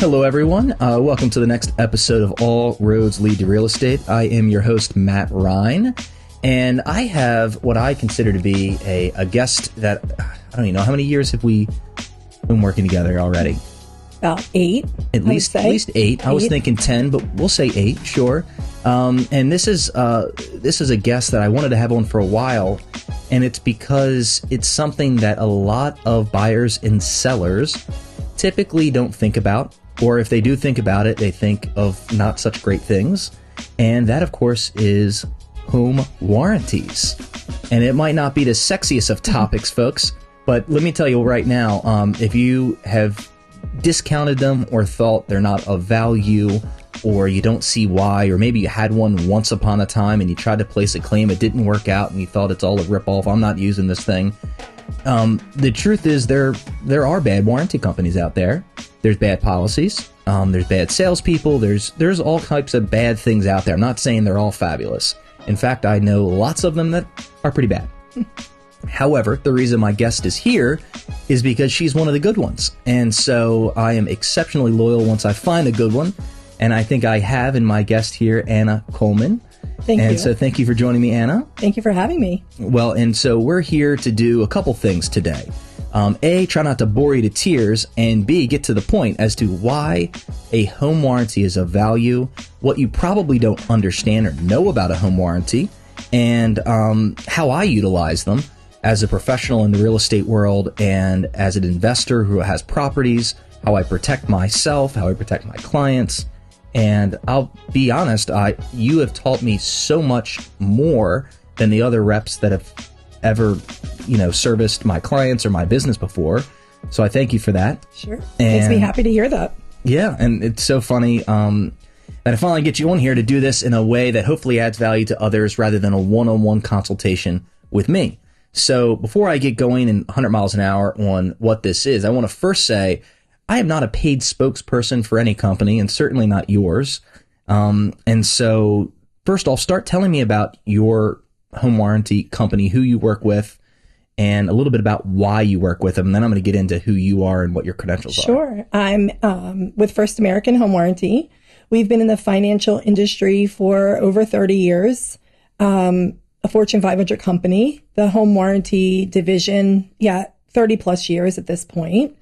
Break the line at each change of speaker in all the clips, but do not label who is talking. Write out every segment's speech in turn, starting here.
Hello, everyone. Welcome to the next episode of All Roads Lead to Real Estate. I am your host, Matt Ryan, and I have what I consider to be a guest that, I don't even know, how many years have we been working together already?
About 8.
At least 8. I was thinking 10, but we'll say 8, sure. And this is a guest that I wanted to have on for a while, and it's because it's something that a lot of buyers and sellers typically don't think about. Or if they do think about it, they think of not such great things. And that, of course, is home warranties. And it might not be the sexiest of topics, folks, but let me tell you right now, if you have discounted them or thought they're not of value, or you don't see why, or maybe you had one once upon a time and you tried to place a claim, it didn't work out, and you thought it's all a ripoff, I'm not using this thing. The truth is there are bad warranty companies out there. There's bad policies. There's bad salespeople. There's all types of bad things out there. I'm not saying they're all fabulous. In fact, I know lots of them that are pretty bad. However, the reason my guest is here is because she's one of the good ones. And so I am exceptionally loyal once I find a good one. And I think I have in my guest here, Anna Coleman.
Thank you.
And so thank you for joining me, Anna.
Thank you for having me.
Well, and so we're here to do a couple things today. A, try not to bore you to tears, and B, get to the point as to why a home warranty is of value, what you probably don't understand or know about a home warranty, and how I utilize them as a professional in the real estate world and as an investor who has properties, how I protect myself, how I protect my clients. And I'll be honest, you have taught me so much more than the other reps that have ever, serviced my clients or my business before. So I thank you for that.
Sure. Makes me happy to hear that.
Yeah. And it's so funny that I finally get you on here to do this in a way that hopefully adds value to others rather than a one-on-one consultation with me. So before I get going in 100 miles an hour on what this is, I want to first say I am not a paid spokesperson for any company, and certainly not yours. And so first off, start telling me about your home warranty company, who you work with, and a little bit about why you work with them. And then I'm going to get into who you are and what your credentials are.
Sure. I'm with First American Home Warranty. We've been in the financial industry for over 30 years, a Fortune 500 company, the home warranty division, 30 plus years at this point.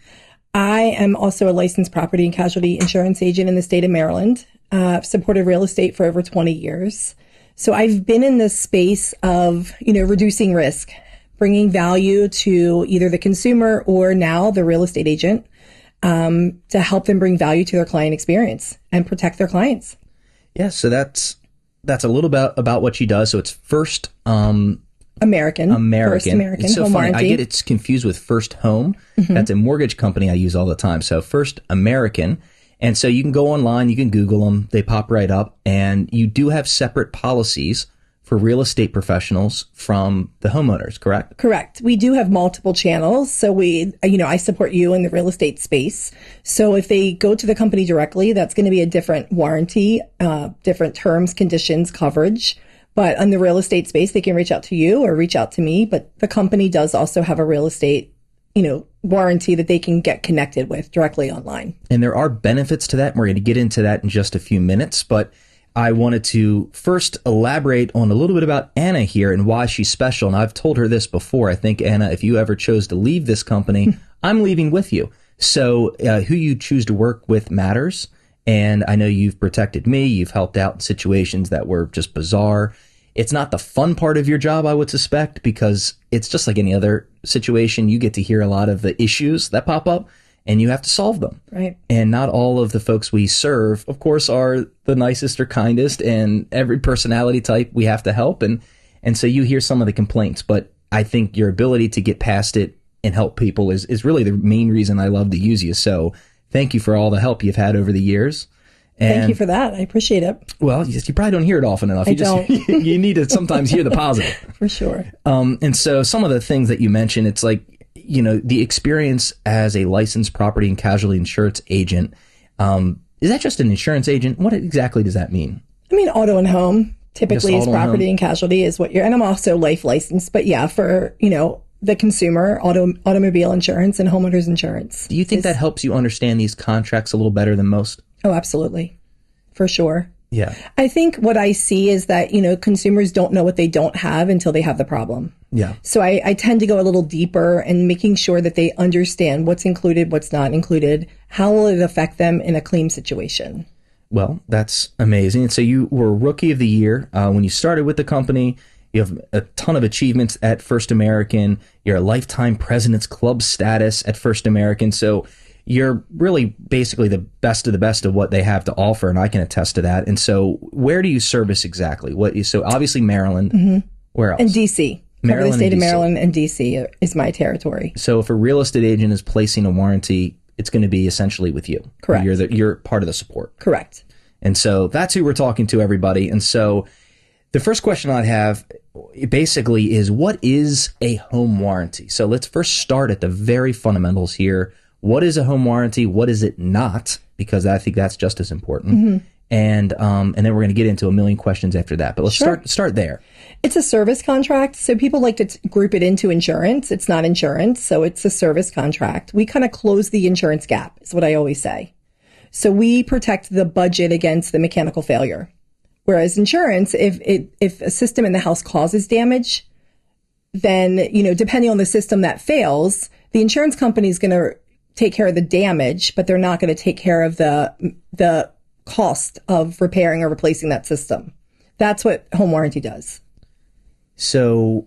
I am also a licensed property and casualty insurance agent in the state of Maryland. I've supported real estate for over 20 years. So I've been in this space of, reducing risk, bringing value to either the consumer or now the real estate agent, to help them bring value to their client experience and protect their clients. Yeah.
So that's a little bit about what she does. So it's First
American. First American.
It's so
home
funny.
warranty.
I get it's confused with First Home. Mm-hmm. That's a mortgage company I use all the time. So First American. And so you can go online, you can Google them. They pop right up. And you do have separate policies for real estate professionals from the homeowners, correct?
Correct. We do have multiple channels. So I support you in the real estate space. So if they go to the company directly, that's going to be a different warranty, different terms, conditions, coverage. But on the real estate space, they can reach out to you or reach out to me. But the company does also have a real estate, warranty that they can get connected with directly online.
And there are benefits to that. And we're going to get into that in just a few minutes. But I wanted to first elaborate on a little bit about Anna here and why she's special. And I've told her this before. I think, Anna, if you ever chose to leave this company, I'm leaving with you. So who you choose to work with matters. And I know you've protected me. You've helped out in situations that were just bizarre. It's not the fun part of your job, I would suspect, because it's just like any other situation. You get to hear a lot of the issues that pop up and you have to solve them.
Right.
And not all of the folks we serve, of course, are the nicest or kindest, and every personality type we have to help. And so you hear some of the complaints, but I think your ability to get past it and help people is really the main reason I love to use you. So thank you for all the help you've had over the years. And,
thank you for that. I appreciate it.
Well, you probably don't hear it often enough. You need to sometimes hear the positive.
For sure.
And so some of the things that you mentioned, it's like, the experience as a licensed property and casualty insurance agent. Is that just an insurance agent? What exactly does that mean?
I mean, auto and home typically is property and casualty is what and I'm also life licensed, but yeah, for, the consumer, automobile insurance and homeowners insurance.
Do you think that helps you understand these contracts a little better than most?
Oh, absolutely. For sure.
Yeah.
I think what I see is that, consumers don't know what they don't have until they have the problem.
Yeah.
So I tend to go a little deeper and making sure that they understand what's included, what's not included, how will it affect them in a claim situation.
Well, that's amazing. And so you were Rookie of the Year when you started with the company. You have a ton of achievements at First American. You're a lifetime President's Club status at First American. So you're really basically the best of what they have to offer, and I can attest to that. And so where do you service exactly? So obviously Maryland.
Mm-hmm.
Where else?
And D.C.
Maryland,
the state
and
of Maryland and D.C. is my territory.
So if a real estate agent is placing a warranty, it's going to be essentially with you.
Correct.
You're part of the support.
Correct.
And so that's who we're talking to, everybody. And so the first question I'd have basically is, what is a home warranty? So let's first start at the very fundamentals here. What is a home warranty? What is it not? Because I think that's just as important. Mm-hmm. And then we're going to get into a million questions after that. But let's start there.
It's a service contract. So people like to group it into insurance. It's not insurance. So it's a service contract. We kind of close the insurance gap, is what I always say. So we protect the budget against the mechanical failure. Whereas insurance, if a system in the house causes damage, then, depending on the system that fails, the insurance company is going to take care of the damage, but they're not going to take care of the cost of repairing or replacing that system. That's what home warranty does.
So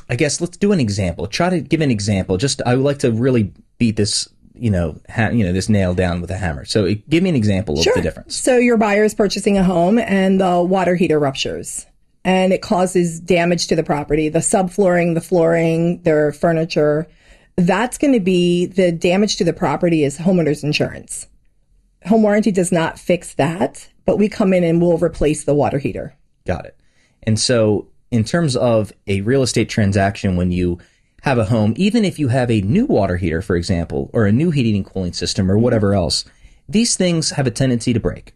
I guess let's do an example. Try to give an example. I would like to really beat this, this nail down with a hammer. So give me an example of the difference.
So your buyer is purchasing a home and the water heater ruptures and it causes damage to the property, the subflooring, the flooring, their furniture. That's going to be the damage to the property is homeowner's insurance. Home warranty does not fix that, but we come in and we'll replace the water heater.
Got it. And so in terms of a real estate transaction, when you have a home, even if you have a new water heater, for example, or a new heating and cooling system or whatever else, these things have a tendency to break.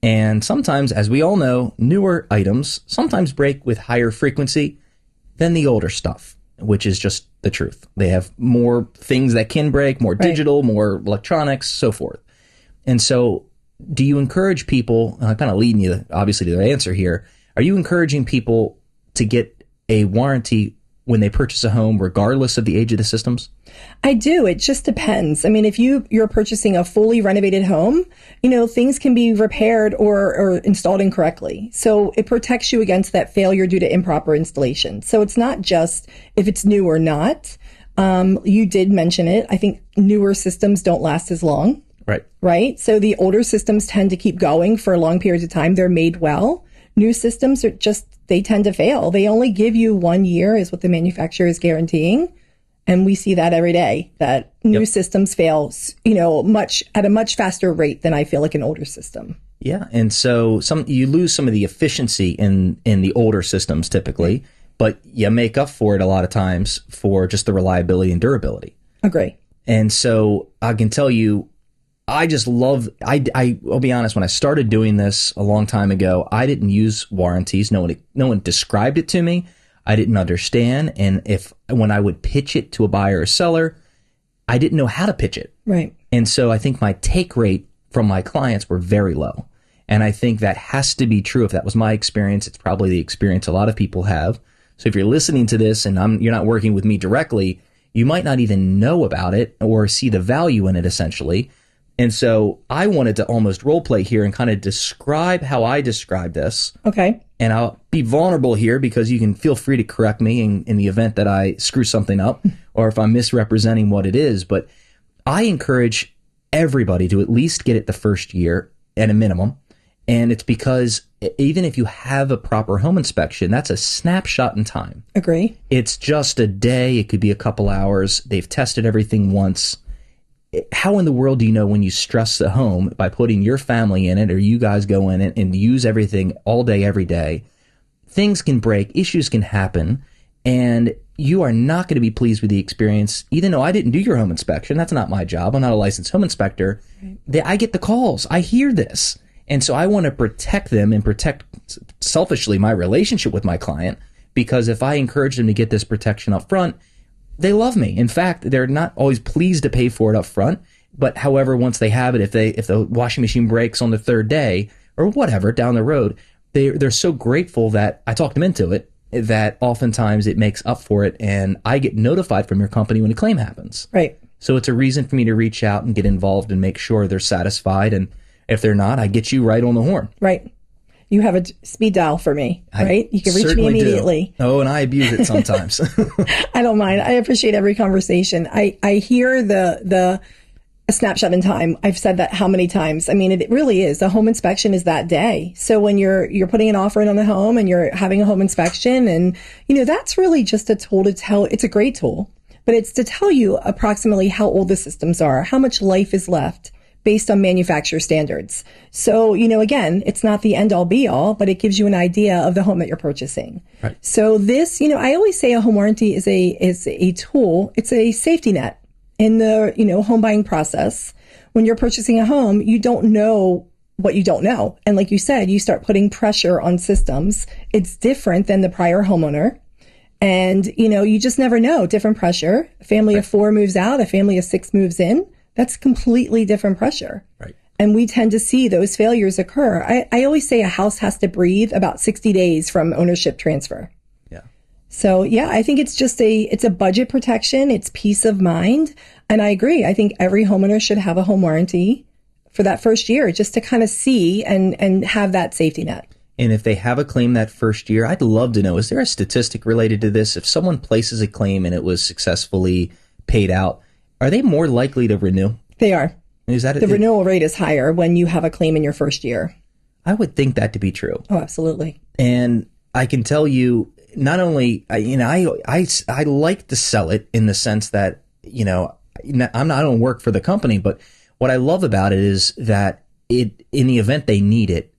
And sometimes, as we all know, newer items sometimes break with higher frequency than the older stuff, which is just the truth. They have more things that can break, more digital, more electronics, so forth. And so do you encourage people, kind of leading you obviously to the answer here, are you encouraging people to get a warranty when they purchase a home regardless of the age of the systems?
I do. It just depends. I mean, if you're purchasing a fully renovated home, things can be repaired or installed incorrectly. So it protects you against that failure due to improper installation. So it's not just if it's new or not. You did mention it. I think newer systems don't last as long. Right. So the older systems tend to keep going for long periods of time. They're made well. New systems they tend to fail. They only give you 1 year is what the manufacturer is guaranteeing. And we see that every day, that new systems fail, at a much faster rate than I feel like an older system.
Yeah. And so you lose some of the efficiency in the older systems typically, but you make up for it a lot of times for just the reliability and durability.
Agree.
And so I can tell you, I just love, I'll be honest, when I started doing this a long time ago, I didn't use warranties. No one described it to me. I didn't understand. And when I would pitch it to a buyer or seller, I didn't know how to pitch it.
Right.
And so I think my take rate from my clients were very low. And I think that has to be true. If that was my experience, it's probably the experience a lot of people have. So if you're listening to this and you're not working with me directly, you might not even know about it or see the value in it, essentially. And so I wanted to almost role play here and kind of describe how I describe this.
Okay.
And I'll be vulnerable here because you can feel free to correct me in the event that I screw something up or if I'm misrepresenting what it is. But I encourage everybody to at least get it the first year at a minimum. And it's because even if you have a proper home inspection, that's a snapshot in time.
Agree.
It's just a day. It could be a couple hours. They've tested everything once. How in the world do you know when you stress the home by putting your family in it or you guys go in it and use everything all day, every day? Things can break, issues can happen, and you are not going to be pleased with the experience. Even though I didn't do your home inspection, that's not my job. I'm not a licensed home inspector. I get the calls. I hear this. And so I want to protect them and protect selfishly my relationship with my client because if I encourage them to get this protection up front, they love me. In fact, they're not always pleased to pay for it up front. But however, once they have it, if the washing machine breaks on the third day or whatever down the road, they're so grateful that I talked them into it, that oftentimes it makes up for it. And I get notified from your company when a claim happens.
Right.
So it's a reason for me to reach out and get involved and make sure they're satisfied. And if they're not, I get you right on the horn.
Right. You have a speed dial for me, right? You can reach me immediately.
Oh, and I abuse it sometimes.
I don't mind. I appreciate every conversation. I hear the a snapshot in time. I've said that how many times? I mean, it really is. A home inspection is that day. So when you're putting an offer in on the home and you're having a home inspection, and that's really just a tool to tell. It's a great tool, but it's to tell you approximately how old the systems are, how much life is left, based on manufacturer standards. So, again, it's not the end all be all, but it gives you an idea of the home that you're purchasing. Right. So this, I always say a home warranty is a tool. It's a safety net in the, home buying process. When you're purchasing a home, you don't know what you don't know. And like you said, you start putting pressure on systems. It's different than the prior homeowner. And, you just never know. Different pressure. A family of 4 moves out, a family of 6 moves in. That's completely different pressure. Right. And we tend to see those failures occur. I always say a house has to breathe about 60 days from ownership transfer. Yeah. So yeah, I think it's just it's a budget protection. It's peace of mind. And I agree. I think every homeowner should have a home warranty for that first year, just to kind of see and have that safety net.
And if they have a claim that first year, I'd love to know, is there a statistic related to this? If someone places a claim and it was successfully paid out, are they more likely to renew?
They are.
Is that
the renewal rate is higher when you have a claim in your first year?
I would think that to be true.
Oh, absolutely.
And I can tell you, not only, I like to sell it in the sense that, I don't work for the company, but what I love about it is that in the event they need it,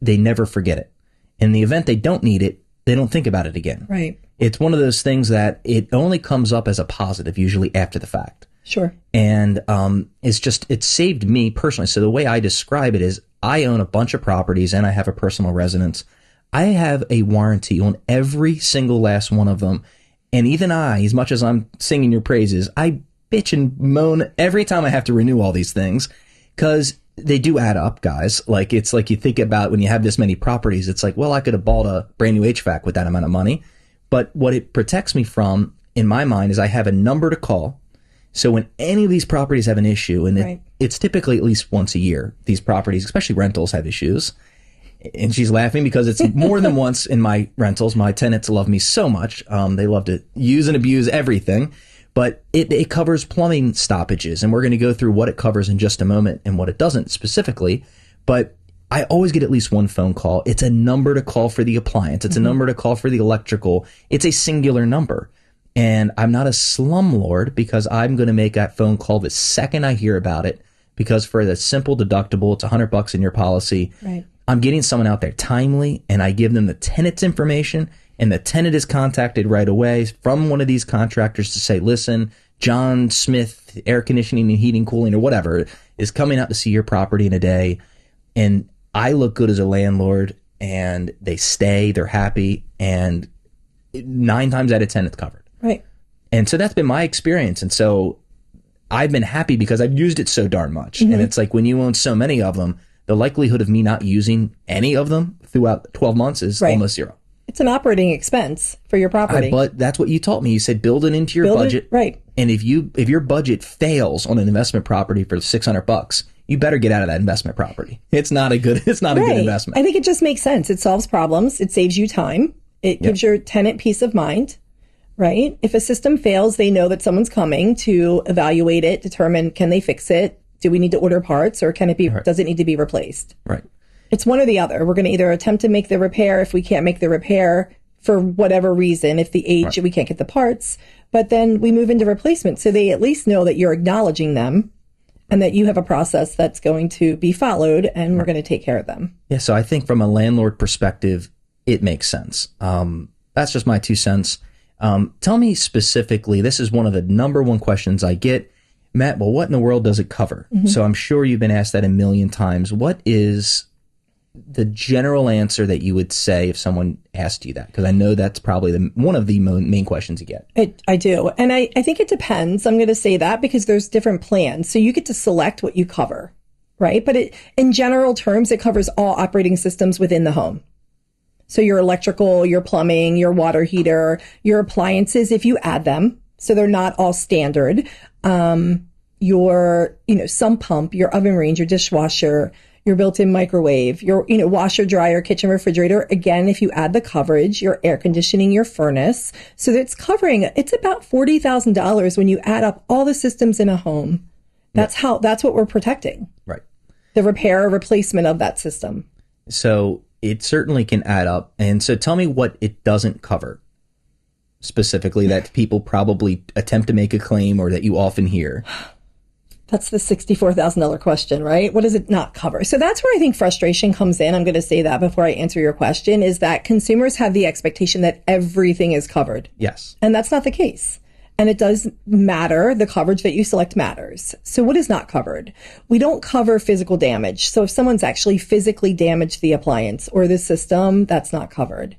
they never forget it. In the event they don't need it, they don't think about it again.
Right.
It's one of those things that it only comes up as a positive, usually after the fact.
Sure.
And it's saved me personally. So the way I describe it is I own a bunch of properties and I have a personal residence. I have a warranty on every single last one of them. And even I, as much as I'm singing your praises, I bitch and moan every time I have to renew all these things, because they do add up, guys. Like, it's like you think about when you have this many properties, it's like, well, I could have bought a brand new HVAC with that amount of money. But what it protects me from, in my mind, is I have a number to call. So when any of these properties have an issue, and it's typically at least once a year, these properties, especially rentals, have issues. And she's laughing because it's more than once in my rentals. My tenants love me so much. They love to use and abuse everything. But it covers plumbing stoppages. And we're going to go through what it covers in just a moment and what it doesn't specifically. But I always get at least one phone call. It's a number to call for the appliance. It's a number to call for the electrical. It's a singular number. And I'm not a slumlord, because I'm going to make that phone call the second I hear about it, because for the simple deductible, it's $100 in your policy.
Right.
I'm getting someone out there timely, and I give them the tenant's information, and the tenant is contacted right away from one of these contractors to say, listen, John Smith, air conditioning and heating, cooling, or whatever, is coming out to see your property in a day. And I look good as a landlord, and they stay, they're happy, and 9 times out of 10, it's covered.
Right.
And so that's been my experience. And so I've been happy because I've used it so darn much. And it's like, when you own so many of them, the likelihood of me not using any of them throughout 12 months is almost zero.
It's an operating expense for your property.
But that's what you taught me. You said build it into your budget.
Right.
And if your budget fails on an investment property for $600, you better get out of that investment property. It's not a good investment.
I think it just makes sense. It solves problems. It saves you time. It gives your tenant peace of mind. Right? If a system fails, they know that someone's coming to evaluate it, determine, can they fix it? Do we need to order parts, or can it be, does it need to be replaced?
Right.
It's one or the other. We're going to either attempt to make the repair if we can't make the repair for whatever reason, if the age, we can't get the parts, but then we move into replacement. So they at least know that you're acknowledging them and that you have a process that's going to be followed, and we're going to take care of them.
Yeah. So I think from a landlord perspective, it makes sense. That's just my 2 cents. Tell me specifically, this is one of the number one questions I get, Matt, well, what in the world does it cover? So I'm sure you've been asked that a million times. What is the general answer that you would say if someone asked you that? Because I know that's probably one of the main questions you get.
I do. And I think it depends. I'm going to say that because there's different plans. So you get to select what you cover, right? But in general terms, it covers all operating systems within the home. So your electrical, your plumbing, your water heater, your appliances, if you add them, so they're not all standard, your, sump pump, your oven range, your dishwasher, your built-in microwave, your, washer, dryer, kitchen, refrigerator. Again, if you add the coverage, your air conditioning, your furnace. So it's about $40,000 when you add up all the systems in a home. That's what we're protecting.
Right.
The repair or replacement of that system.
So it certainly can add up. And so tell me what it doesn't cover specifically that people probably attempt to make a claim or that you often hear.
That's the $64,000 question, right? What does it not cover? So that's where I think frustration comes in. I'm going to say that before I answer your question, is that consumers have the expectation that everything is covered.
Yes.
And that's not the case. And it does matter. The coverage that you select matters. So what is not covered? We don't cover physical damage. So if someone's actually physically damaged the appliance or the system, that's not covered.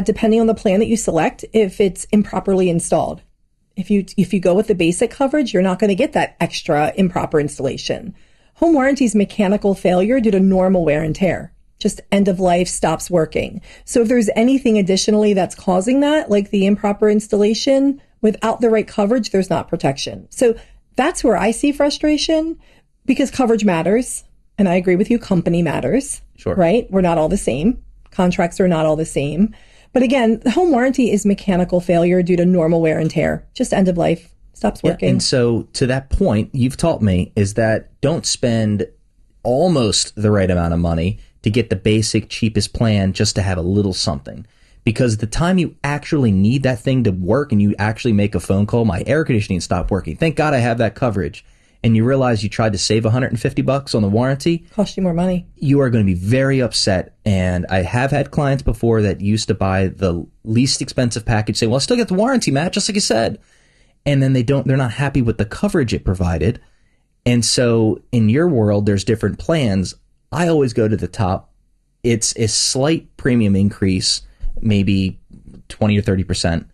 Depending on the plan that you select, if it's improperly installed. If you go with the basic coverage, you're not going to get that extra improper installation. Home warranty is mechanical failure due to normal wear and tear. Just end of life, stops working. So if there's anything additionally that's causing that, like the improper installation, without the right coverage, there's not protection. So that's where I see frustration, because coverage matters. And I agree with you, company matters.
Sure.
Right? We're not all the same. Contracts are not all the same. But again, the home warranty is mechanical failure due to normal wear and tear. Just end of life, stops working.
And so to that point, you've taught me is that don't spend almost the right amount of money to get the basic, cheapest plan just to have a little something. Because the time you actually need that thing to work and you actually make a phone call, my air conditioning stopped working. Thank God I have that coverage. And you realize you tried to save $150 on the warranty.
Cost you more money.
You are going to be very upset. And I have had clients before that used to buy the least expensive package, say, well, I still get the warranty, Matt, just like you said. And then they're not happy with the coverage it provided. And so in your world, there's different plans. I always go to the top. It's a slight premium increase, maybe 20 or 30%.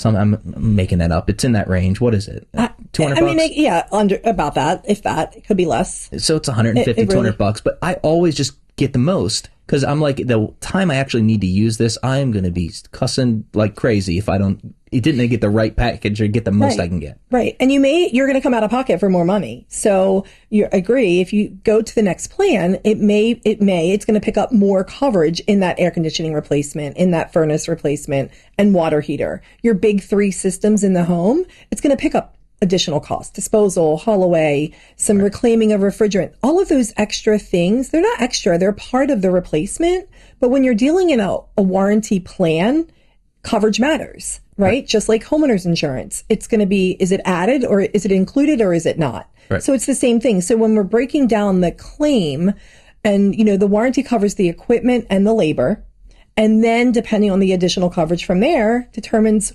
I'm making that up. It's in that range. What is it? $200?
I mean, yeah, under about that. If that, it could be less.
So it's $150, $200. But I always just get the most because I'm like, the time I actually need to use this, I'm going to be cussing like crazy if it didn't get the right package or get the most I can get.
Right. And you're going to come out of pocket for more money. So you agree, if you go to the next plan, it's going to pick up more coverage in that air conditioning replacement, in that furnace replacement and water heater. Your big three systems in the home, it's going to pick up additional costs, disposal, haul away, some reclaiming of refrigerant, all of those extra things. They're not extra. They're part of the replacement. But when you're dealing in a warranty plan, coverage matters, right? Just like homeowners insurance. It's going to be, is it added or is it included or is it not? Right. So it's the same thing. So when we're breaking down the claim and, the warranty covers the equipment and the labor, and then depending on the additional coverage from there determines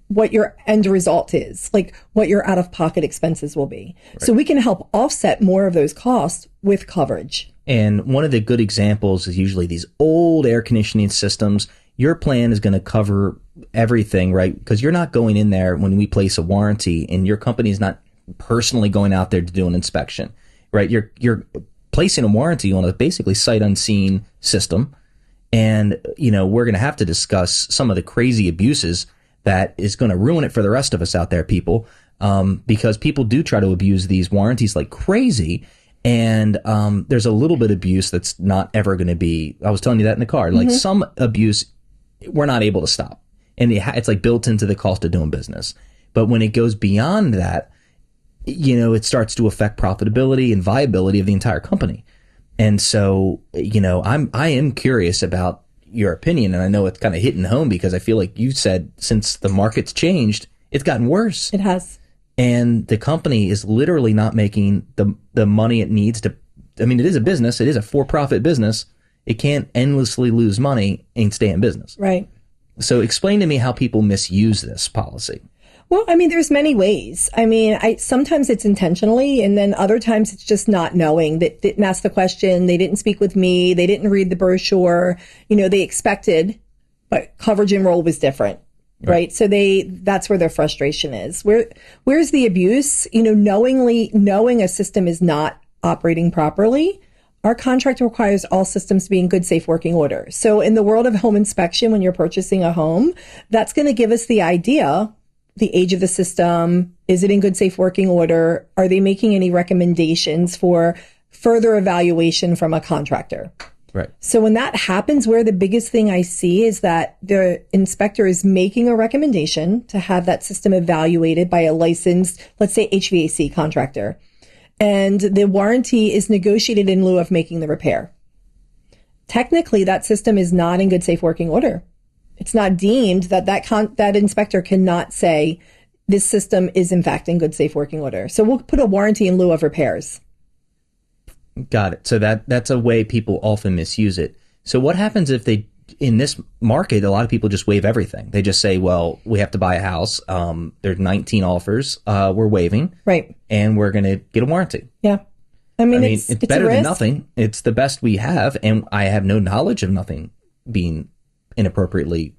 what your end result is, like what your out-of-pocket expenses will be. Right. So we can help offset more of those costs with coverage.
And one of the good examples is usually these old air conditioning systems. Your plan is going to cover everything, right? Because you're not going in there when we place a warranty and your company is not personally going out there to do an inspection, right? You're placing a warranty on a basically sight unseen system. And, we're going to have to discuss some of the crazy abuses that is going to ruin it for the rest of us out there, people, because people do try to abuse these warranties like crazy. And there's a little bit of abuse that's not ever going to be, I was telling you that in the car, like some abuse we're not able to stop. And it's like built into the cost of doing business. But when it goes beyond that, it starts to affect profitability and viability of the entire company. And so, I am curious about your opinion, and I know it's kind of hitting home because I feel like you said since the market's changed, it's gotten worse.
It has.
And the company is literally not making the money it needs to. I mean, it is a business. It is a for-profit business. It can't endlessly lose money and stay in business.
Right.
So explain to me how people misuse this policy.
Well, I mean, there's many ways. I mean, sometimes it's intentionally, and then other times it's just not knowing. That didn't ask the question. They didn't speak with me. They didn't read the brochure. They expected, but coverage enroll was different. Right. So that's where their frustration is. Where's the abuse? Knowing a system is not operating properly. Our contract requires all systems to be in good, safe working order. So in the world of home inspection, when you're purchasing a home, that's going to give us the idea, the age of the system. Is it in good, safe working order? Are they making any recommendations for further evaluation from a contractor?
Right.
So when that happens, where the biggest thing I see is that the inspector is making a recommendation to have that system evaluated by a licensed, let's say HVAC contractor. And the warranty is negotiated in lieu of making the repair. Technically, that system is not in good, safe working order. It's not deemed that inspector cannot say this system is in fact in good, safe working order. So we'll put a warranty in lieu of repairs.
Got it. So that's a way people often misuse it. So what happens if in this market, a lot of people just waive everything. They just say, well, we have to buy a house. There's 19 offers. We're waiving. Right. And we're going to get a warranty.
Yeah. I mean, it's
better than nothing. It's the best we have. And I have no knowledge of nothing being inappropriately,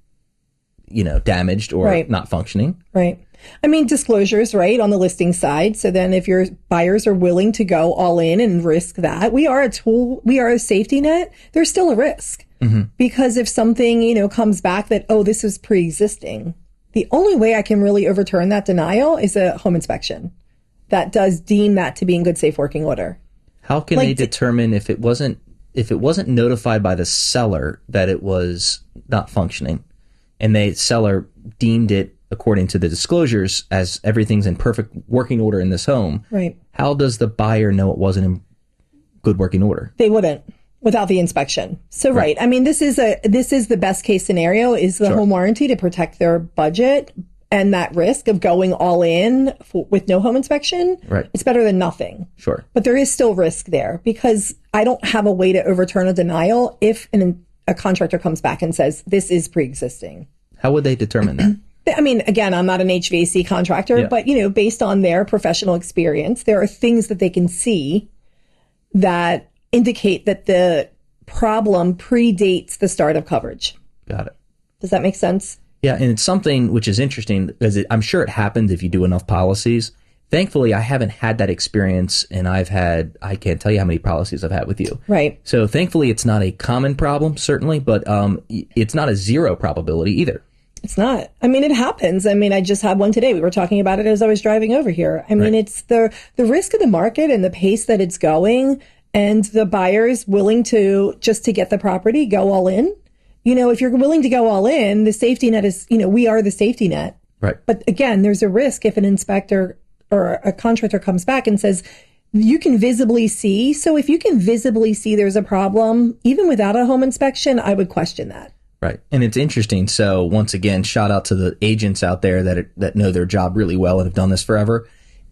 damaged or not functioning.
Right. I mean, disclosures, right, on the listing side. So then if your buyers are willing to go all in and risk that, we are a tool, we are a safety net, there's still a risk. Mm-hmm. Because if something, comes back that, this was pre-existing, the only way I can really overturn that denial is a home inspection that does deem that to be in good, safe working order.
How can they determine if it wasn't notified by the seller that it was not functioning and the seller deemed it according to the disclosures as everything's in perfect working order in this home? Right. How does the buyer know it wasn't in good working order?
They wouldn't without the inspection. So right. I mean, this is the best case scenario is the home warranty to protect their budget and that risk of going all in with no home inspection. Right. It's better than nothing.
Sure.
But there is still risk there because I don't have a way to overturn a denial if a contractor comes back and says this is pre-existing.
How would they determine that?
I mean, again, I'm not an HVAC contractor, but, based on their professional experience, there are things that they can see that indicate that the problem predates the start of coverage.
Got it.
Does that make sense?
Yeah, and it's something which is interesting because I'm sure it happens if you do enough policies. Thankfully, I haven't had that experience, and I can't tell you how many policies I've had with you.
Right.
So thankfully, it's not a common problem, certainly, but it's not a zero probability either.
It's not. I mean, it happens. I mean, I just had one today. We were talking about it as I was driving over here. I mean, it's the risk of the market and the pace that it's going and the buyers willing to, just to get the property, go all in. If you're willing to go all in, the safety net is, we are the safety net.
Right.
But again, there's a risk if an inspector or a contractor comes back and says, you can visibly see. So if you can visibly see there's a problem, even without a home inspection, I would question that.
Right. And it's interesting. So once again, shout out to the agents out there that know their job really well and have done this forever.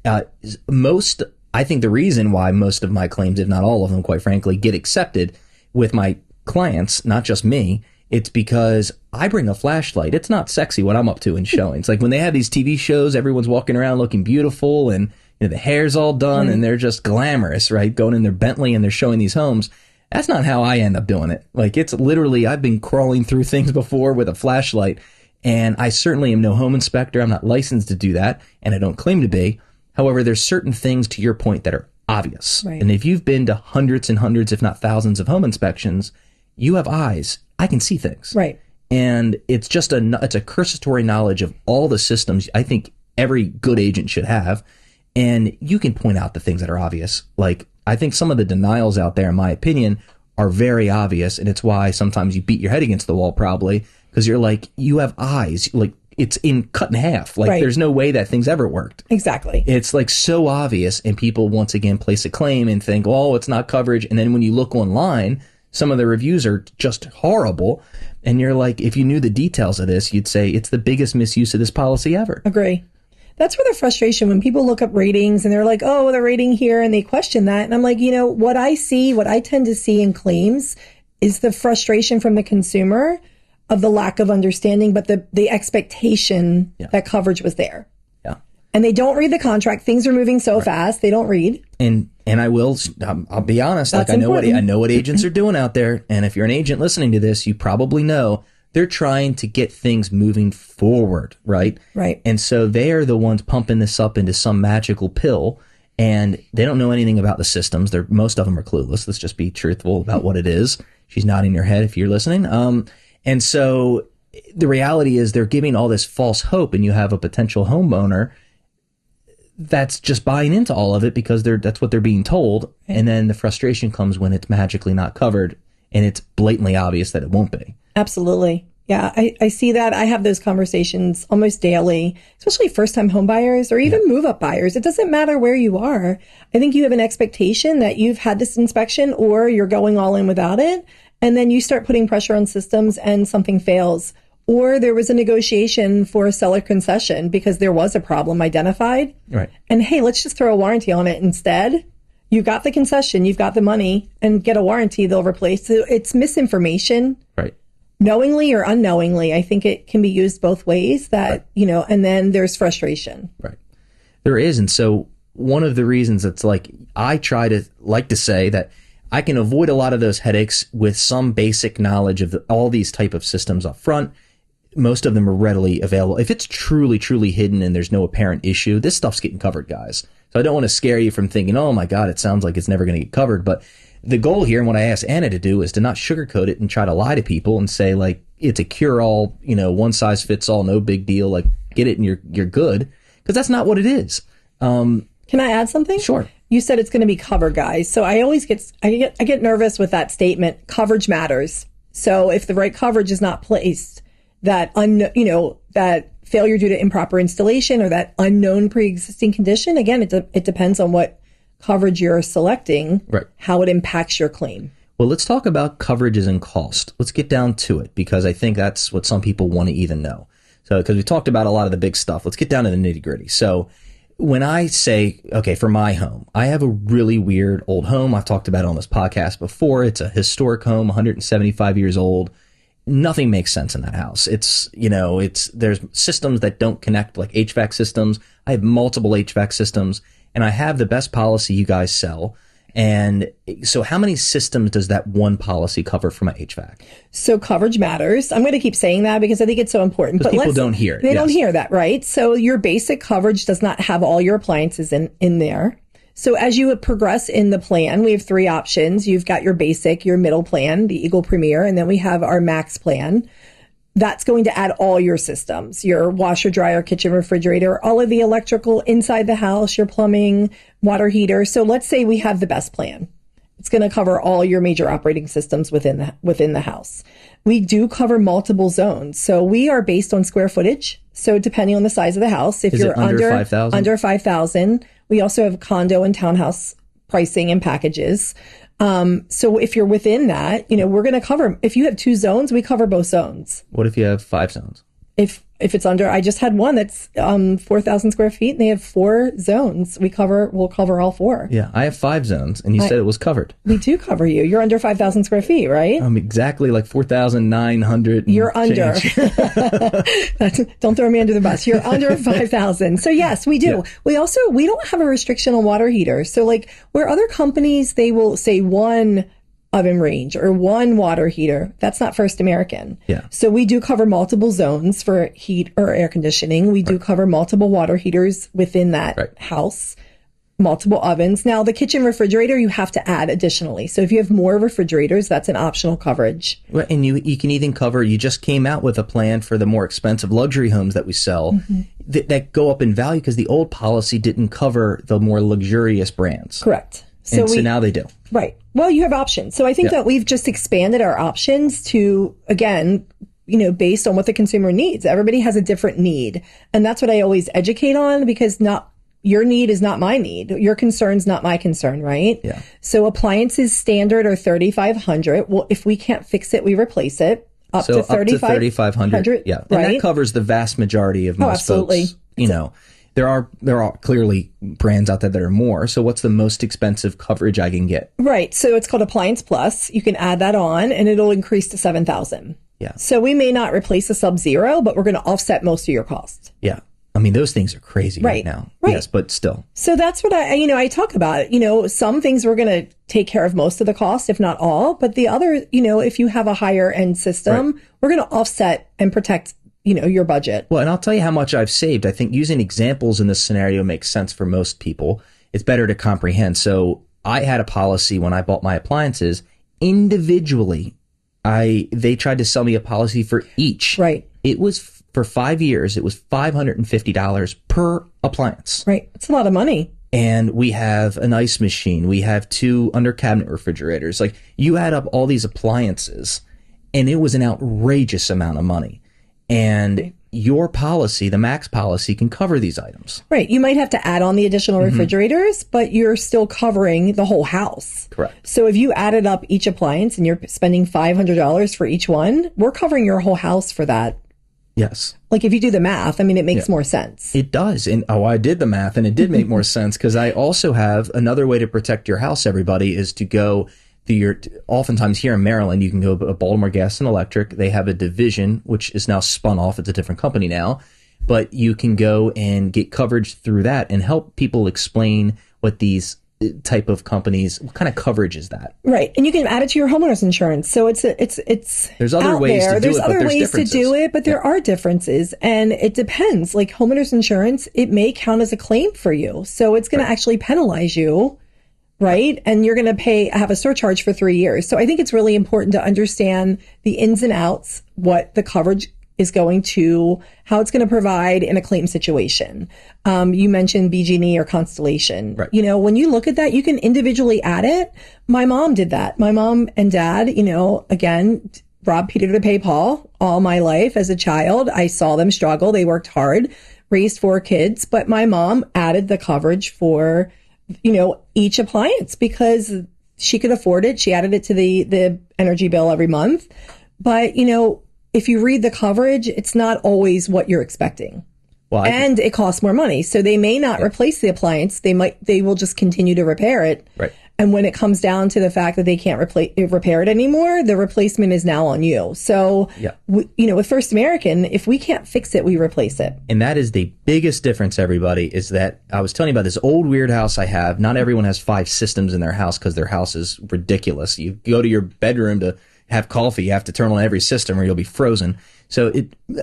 I think the reason why most of my claims, if not all of them, quite frankly, get accepted with my clients, not just me, it's because I bring a flashlight. It's not sexy what I'm up to in showings. Like when they have these TV shows, everyone's walking around looking beautiful and the hair's all done and they're just glamorous, right? Going in their Bentley and they're showing these homes. That's not how I end up doing it. Like it's literally, I've been crawling through things before with a flashlight, and I certainly am no home inspector. I'm not licensed to do that, and I don't claim to be. However, there's certain things, to your point, that are obvious. Right. And if you've been to hundreds and hundreds, if not thousands of home inspections, you have eyes. I can see things.
Right.
And it's just it's a cursory knowledge of all the systems I think every good agent should have. And you can point out the things that are obvious. Like, I think some of the denials out there, in my opinion, are very obvious. And it's why sometimes you beat your head against the wall, probably, because you're like, you have eyes. Like, it's cut in half. Like, there's no way that thing's ever worked.
Exactly.
It's like so obvious. And people, once again, place a claim and think, oh, it's not coverage. And then when you look online, some of the reviews are just horrible. And you're like, if you knew the details of this, you'd say it's the biggest misuse of this policy ever.
Agree. That's where the frustration, when people look up ratings and they're like, oh, the rating here, and they question that. And I'm like, what I tend to see in claims is the frustration from the consumer of the lack of understanding, but the expectation that coverage was there. And they don't read the contract. Things are moving so fast. They don't read.
And I'll be honest.
That's
like
important.
I know what agents are doing out there. And if you're an agent listening to this, you probably know they're trying to get things moving forward, right?
Right.
And so they are the ones pumping this up into some magical pill, and they don't know anything about the systems. Most of them are clueless. Let's just be truthful about what it is. She's nodding her head if you're listening. And so the reality is they're giving all this false hope, and you have a potential homeowner that's just buying into all of it because that's what they're being told. Right. And then the frustration comes when it's magically not covered and it's blatantly obvious that it won't be.
Absolutely. Yeah, I see that. I have those conversations almost daily, especially first-time home buyers or even move-up buyers. It doesn't matter where you are. I think you have an expectation that you've had this inspection or you're going all in without it. And then you start putting pressure on systems and something fails. Or there was a negotiation for a seller concession because there was a problem identified.
Right.
And hey, let's just throw a warranty on it instead. You've got the concession, you've got the money, and get a warranty, they'll replace. So it's misinformation.
Right.
Knowingly or unknowingly. I think it can be used both ways that, and then there's frustration.
Right. There is. And so one of the reasons it's like, I like to say that I can avoid a lot of those headaches with some basic knowledge of all these type of systems up front. Most of them are readily available. If it's truly, truly hidden and there's no apparent issue, this stuff's getting covered, guys. So I don't want to scare you from thinking, oh my God, it sounds like it's never going to get covered. But the goal here, and what I asked Anna to do, is to not sugarcoat it and try to lie to people and say, like, it's a cure-all, one size fits all, no big deal, like, get it and you're good. Because that's not what it is.
Can I add something?
Sure.
You said it's going to be covered, guys. So I always I get nervous with that statement. Coverage matters. So if the right coverage is not placed, that failure due to improper installation or that unknown pre-existing condition, again, it depends on what coverage you're selecting,
right,
how it impacts your claim.
Well, let's talk about coverages and cost. Let's get down to it because I think that's what some people want to even know. So, because we talked about a lot of the big stuff, let's get down to the nitty gritty. So when I say, okay, for my home, I have a really weird old home. I've talked about it on this podcast before. It's a historic home, 175 years old. Nothing makes sense in that house. There's systems that don't connect, like HVAC systems. I have multiple HVAC systems, and I have the best policy you guys sell. And so how many systems does that one policy cover for my HVAC? So
coverage matters. I'm going to keep saying that because I think it's so important.
But people don't hear it.
They don't hear that, right? So your basic coverage does not have all your appliances in there. So as you progress in the plan, we have 3 options. You've got your basic, your middle plan, the Eagle Premier, and then we have our max plan. That's going to add all your systems, your washer, dryer, kitchen, refrigerator, all of the electrical inside the house, your plumbing, water heater. So let's say we have the best plan. It's going to cover all your major operating systems within the house. We do cover multiple zones. So we are based on square footage. So depending on the size of the house, if you're under 5,000, we also have condo and townhouse pricing and packages. So if you're within that, we're going to cover, if you have 2 zones, we cover both zones.
What if you have 5 zones?
If it's under, I just had one that's 4,000 square feet and they have 4 zones. We'll cover all 4.
Yeah, I have 5 zones and you said it was covered.
We do cover you. You're under 5,000 square feet, right?
I'm exactly like 4,900.
You're under. Don't throw me under the bus. You're under 5,000. So yes, we do. Yeah. We don't have a restriction on water heaters. So like where other companies, they will say 1 oven range or 1 water heater. That's not First American.
Yeah.
So we do cover multiple zones for heat or air conditioning. We do cover multiple water heaters within that house, multiple ovens. Now the kitchen refrigerator, you have to add additionally. So if you have more refrigerators, that's an optional coverage.
Well, and you can even cover, you just came out with a plan for the more expensive luxury homes that we sell that go up in value because the old policy didn't cover the more luxurious brands.
Correct.
So now they do.
Right. Well, you have options. So I think that we've just expanded our options to, again, based on what the consumer needs. Everybody has a different need. And that's what I always educate on because your need is not my need. Your concern's not my concern, right?
Yeah.
So appliances standard are $3,500. Well, if we can't fix it, we replace it. Up to $3,500.
Yeah. And that covers the vast majority of most folks. There are clearly brands out there that are more. So what's the most expensive coverage I can get?
Right. So it's called Appliance Plus. You can add that on and it'll increase to $7,000.
Yeah.
So we may not replace a Sub-Zero, but we're going to offset most of your costs.
Yeah. mean, those things are crazy right now.
Right.
Yes, but still.
So that's what I talk about. Some things we're going to take care of most of the cost, if not all. But the other, if you have a higher end system, we're going to offset and protect, your budget.
Well, and I'll tell you how much I've saved. I think using examples in this scenario makes sense for most people. It's better to comprehend. So I had a policy when I bought my appliances individually. They tried to sell me a policy for each.
Right.
It was for 5 years, it was $550 per appliance.
Right. It's a lot of money.
And we have an ice machine. We have 2 under cabinet refrigerators. Like, you add up all these appliances and it was an outrageous amount of money. And your policy, the max policy, can cover these items.
Right. You might have to add on the additional refrigerators, but you're still covering the whole house.
Correct.
So if you added up each appliance and you're spending $500 for each one, we're covering your whole house for that.
Yes.
Like, if you do the math, I mean, it makes more sense.
It does. And I did the math and it did make more sense, because I also have another way to protect your house, everybody, is to go through oftentimes here in Maryland, you can go to Baltimore Gas and Electric. They have a division, which is now spun off. It's a different company now, but you can go and get coverage through that and help people explain what these type of companies, what kind of coverage is that?
Right. And you can add it to your homeowner's insurance. So it's
there's other ways to do
there's
it,
other
but
ways to do it, but there are differences, and it depends. Like, homeowner's insurance, it may count as a claim for you. So it's going to actually penalize you, right? And you're going to have a surcharge for 3 years. So I think it's really important to understand the ins and outs, what the coverage is going to, how it's going to provide in a claim situation. You mentioned BG&E or Constellation.
Right.
When you look at that, you can individually add it. My mom did that. My mom and dad, again, robbed Peter to pay Paul all my life as a child. I saw them struggle. They worked hard, raised 4 kids, but my mom added the coverage for, each appliance because she could afford it. She added it to the energy bill every month. But, if you read the coverage, it's not always what you're expecting. Well, and it costs more money. So they may not replace the appliance. They will just continue to repair it.
Right.
And when it comes down to the fact that they can't repair it anymore, the replacement is now on you. So, with First American, if we can't fix it, we replace it.
And that is the biggest difference, everybody, is that I was telling you about this old weird house I have. Not everyone has 5 systems in their house because their house is ridiculous. You go to your bedroom to have coffee, you have to turn on every system or you'll be frozen. So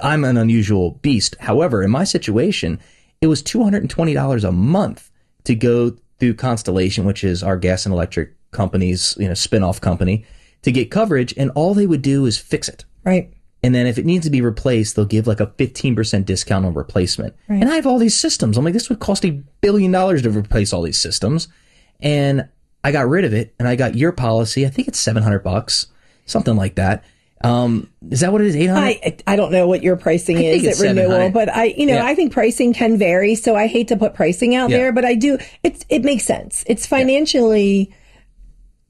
I'm an unusual beast. However, in my situation, it was $220 a month to go through Constellation, which is our gas and electric company's, spin-off company, to get coverage. And all they would do is fix it.
Right.
And then if it needs to be replaced, they'll give like a 15% discount on replacement. Right. And I have all these systems. I'm like, this would cost $1 billion to replace all these systems. And I got rid of it and I got your policy. I think it's $700. Something like that. Is that what it is? 800?
I don't know what your pricing is at renewal, but I think pricing can vary. So I hate to put pricing out there, but I do. It makes sense. It's financially,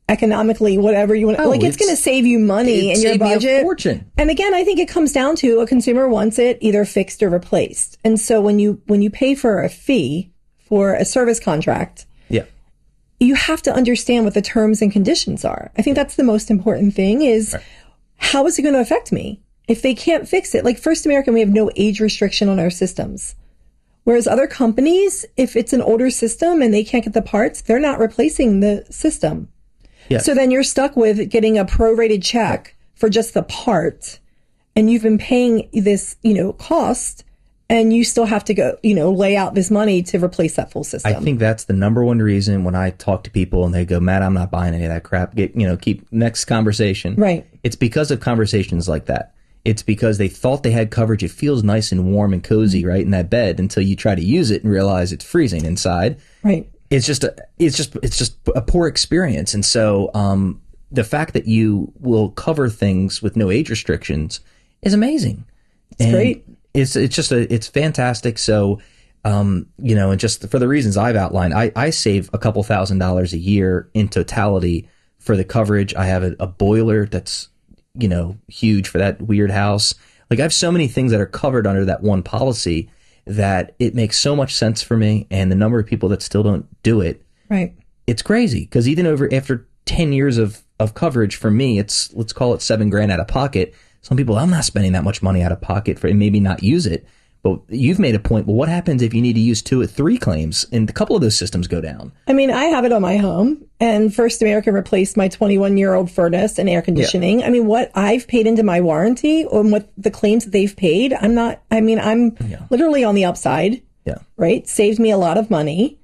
economically, whatever you want. It's going to save you money in your budget.
Me a fortune.
And again, I think it comes down to a consumer wants it either fixed or replaced. And so when you pay for a fee for a service contract, you have to understand what the terms and conditions are. I think that's the most important thing is how is it going to affect me? If they can't fix it, like First American, we have no age restriction on our systems. Whereas other companies, if it's an older system and they can't get the parts, they're not replacing the system. Yeah. So then you're stuck with getting a prorated check for just the part. And you've been paying this, cost. And you still have to go, lay out this money to replace that full system.
I think that's the number one reason when I talk to people and they go, Matt, I'm not buying any of that crap. Keep next conversation.
Right.
It's because of conversations like that. It's because they thought they had coverage. It feels nice and warm and cozy, right, in that bed until you try to use it and realize it's freezing inside.
Right.
It's just a poor experience. And so, the fact that you will cover things with no age restrictions is amazing.
It's great.
It's fantastic. So, and just for the reasons I've outlined, I save a couple $1,000s a year in totality for the coverage. I have a boiler that's, huge for that weird house. Like, I have so many things that are covered under that one policy that it makes so much sense for me. And the number of people that still don't do it,
right? It's
crazy. Because even after 10 years of coverage for me, it's, let's call it $7,000 out of pocket. Some people, I'm not spending that much money out of pocket for, and maybe not use it. But you've made a point. Well, what happens if you need to use 2 or 3 claims and a couple of those systems go down?
I mean, I have it on my home, and First American replaced my 21-year-old furnace and air conditioning. Yeah. I mean, what I've paid into my warranty and what the claims that they've paid, I'm literally on the upside.
Yeah.
Right? Saved me a lot of money.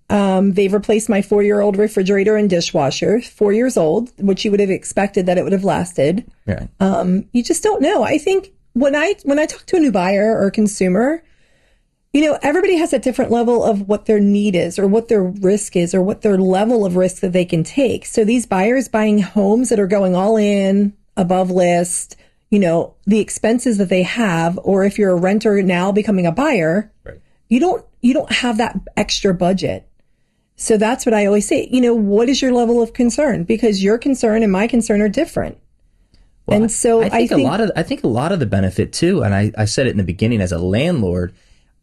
They've replaced my 4-year-old refrigerator and dishwasher, 4 years old, which you would have expected that it would have lasted.
Right.
You just don't know. I think when I talk to a new buyer or consumer, everybody has a different level of what their need is or what their risk is or what their level of risk that they can take. So these buyers buying homes that are going all in, above list, the expenses that they have, or if you're a renter now becoming a buyer,
right. You
don't have that extra budget. So that's what I always say. What is your level of concern? Because your concern and my concern are different.
Well,
and so
I think a lot of the benefit too, and I said it in the beginning as a landlord,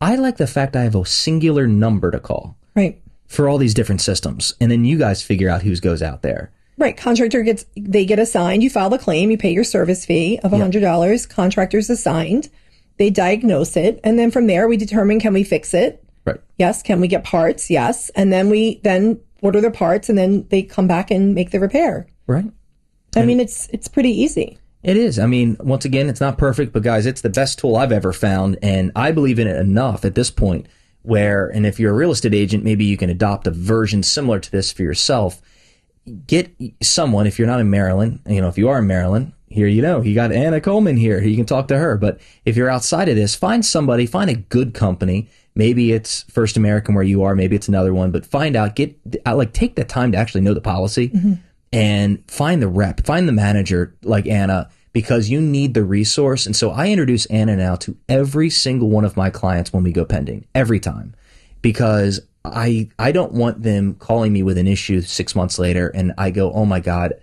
I like the fact I have a singular number to call.
Right.
For all these different systems. And then you guys figure out whose goes out there.
Right. Contractor get assigned. You file the claim. You pay your service fee of $100. Yep. Contractor's assigned. They diagnose it. And then from there, we determine, can we fix it?
Right.
Yes. Can we get parts? Yes. And then we order the parts and then they come back and make the repair.
Right.
I mean, it's pretty easy.
It is. I mean, once again, it's not perfect, but guys, it's the best tool I've ever found. And I believe in it enough at this point and if you're a real estate agent, maybe you can adopt a version similar to this for yourself. Get someone, if you're not in Maryland, if you are in Maryland, here, you got Anna Coleman here. You can talk to her. But if you're outside of this, find a good company. Maybe it's First American where you are. Maybe it's another one. But find out, take the time to actually know the policy and find the rep, find the manager like Anna, because you need the resource. And so I introduce Anna now to every single one of my clients when we go pending, every time, because I don't want them calling me with an issue 6 months later and I go, oh my God,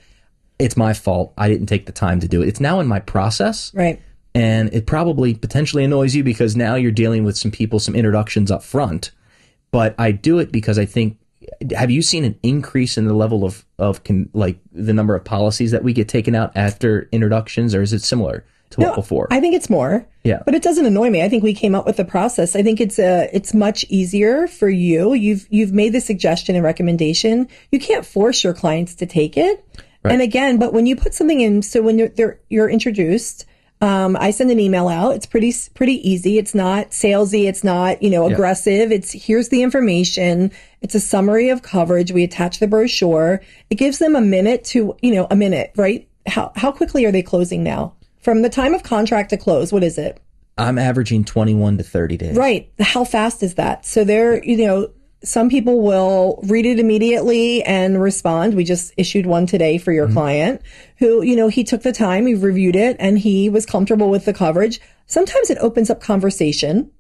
it's my fault. I didn't take the time to do it. It's now in my process.
Right.
And it probably potentially annoys you because now you're dealing with some introductions up front. But I do it because I think, have you seen an increase in the level of the number of policies that we get taken out after introductions, or is it similar to what before?
I think it's more.
Yeah.
But it doesn't annoy me. I think we came up with the process. I think it's much easier for you. You've made the suggestion and recommendation. You can't force your clients to take it. Right. And again, but when you put something in, so when you're introduced, I send an email out. It's pretty easy. It's not salesy. It's not, aggressive. It's here's the information. It's a summary of coverage. We attach the brochure. It gives them a minute, right? How quickly are they closing now? From the time of contract to close, what is it?
I'm averaging 21 to 30 days.
Right. How fast is that? So some people will read it immediately and respond. We just issued one today for your client who, he took the time, he reviewed it, and he was comfortable with the coverage. Sometimes it opens up conversation.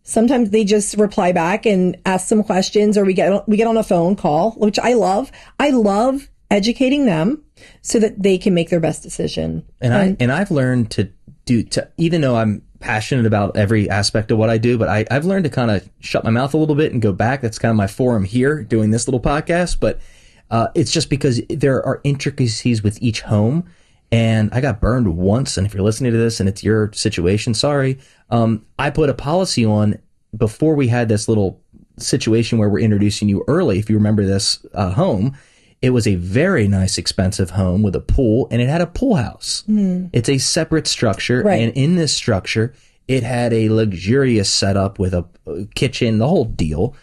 Sometimes they just reply back and ask some questions, or we get on a phone call, which I love. I love educating them so that they can make their best decision.
And I've learned to even though I'm passionate about every aspect of what I do, but I've learned to kind of shut my mouth a little bit and go back. That's kind of my forum here doing this little podcast. But it's just because there are intricacies with each home. And I got burned once. And if you're listening to this and it's your situation, sorry. I put a policy on before we had this little situation where we're introducing you early. If you remember this home, it was a very nice, expensive home with a pool, and it had a pool house. It's a separate structure, right. And in this structure, it had a luxurious setup with a kitchen, the whole deal.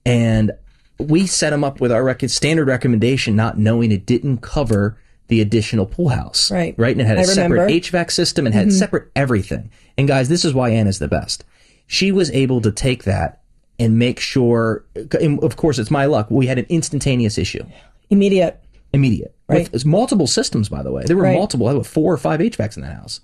And we set them up with our standard recommendation, not knowing it didn't cover the additional pool house.
Right.
And it had a separate HVAC system and had separate everything. And guys, this is why Anna's the best. She was able to take that and make sure, and of course, it's my luck. We had an instantaneous issue. Immediate.
Right.
With multiple systems, by the way. There were multiple. I had 4 or 5 HVACs in that house.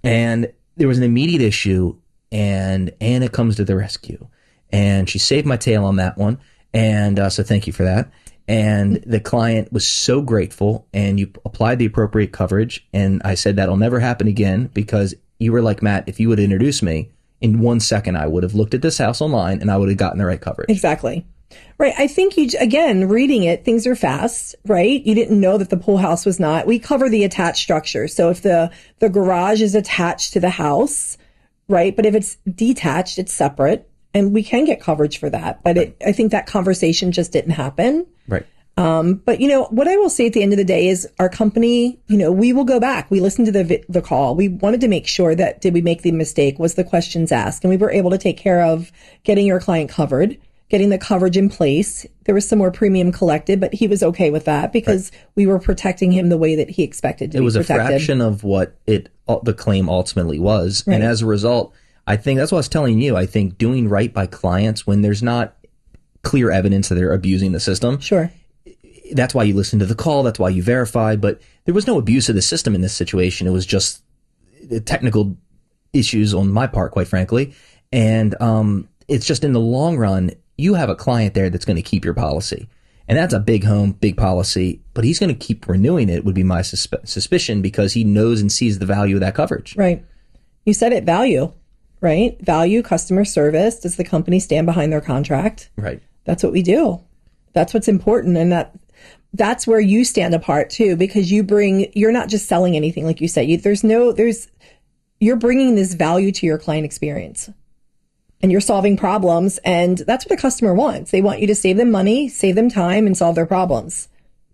And there was an immediate issue, and Anna comes to the rescue. And she saved my tail on that one. And so thank you for that. And the client was so grateful, and you applied the appropriate coverage. And I said, that'll never happen again, because you were like, Matt, if you would introduce me, in 1 second, I would have looked at this house online and I would have gotten the right coverage.
Exactly. Right. I think reading it, things are fast, right? You didn't know that the pool house was not. We cover the attached structure. So if the garage is attached to the house, right? But if it's detached, it's separate, and we can get coverage for that. But I think that conversation just didn't happen.
Right.
But what I will say at the end of the day is our company, we will go back. We listened to the call. We wanted to make sure that did we make the mistake? Was the questions asked? And we were able to take care of getting your client covered, getting the coverage in place. There was some more premium collected, but he was okay with that because we were protecting him the way that he expected to be protected.
It was a fraction of what the claim ultimately was. Right. And as a result, I think that's what I was telling you. I think doing right by clients when there's not clear evidence that they're abusing the system.
Sure.
That's why you listen to the call. That's why you verify. But there was no abuse of the system in this situation. It was just technical issues on my part, quite frankly. And it's just in the long run, you have a client there that's going to keep your policy. And that's a big home, big policy. But he's going to keep renewing it, would be my suspicion, because he knows and sees the value of that coverage.
Right. You said it, value, right? Value, customer service. Does the company stand behind their contract? Right. That's what we do. That's what's important. And that's where you stand apart too, because you're not just selling anything, like you said. You're bringing this value to your client experience, and you're solving problems, and that's what a customer wants. They want you to save them money, save them time, and solve their problems.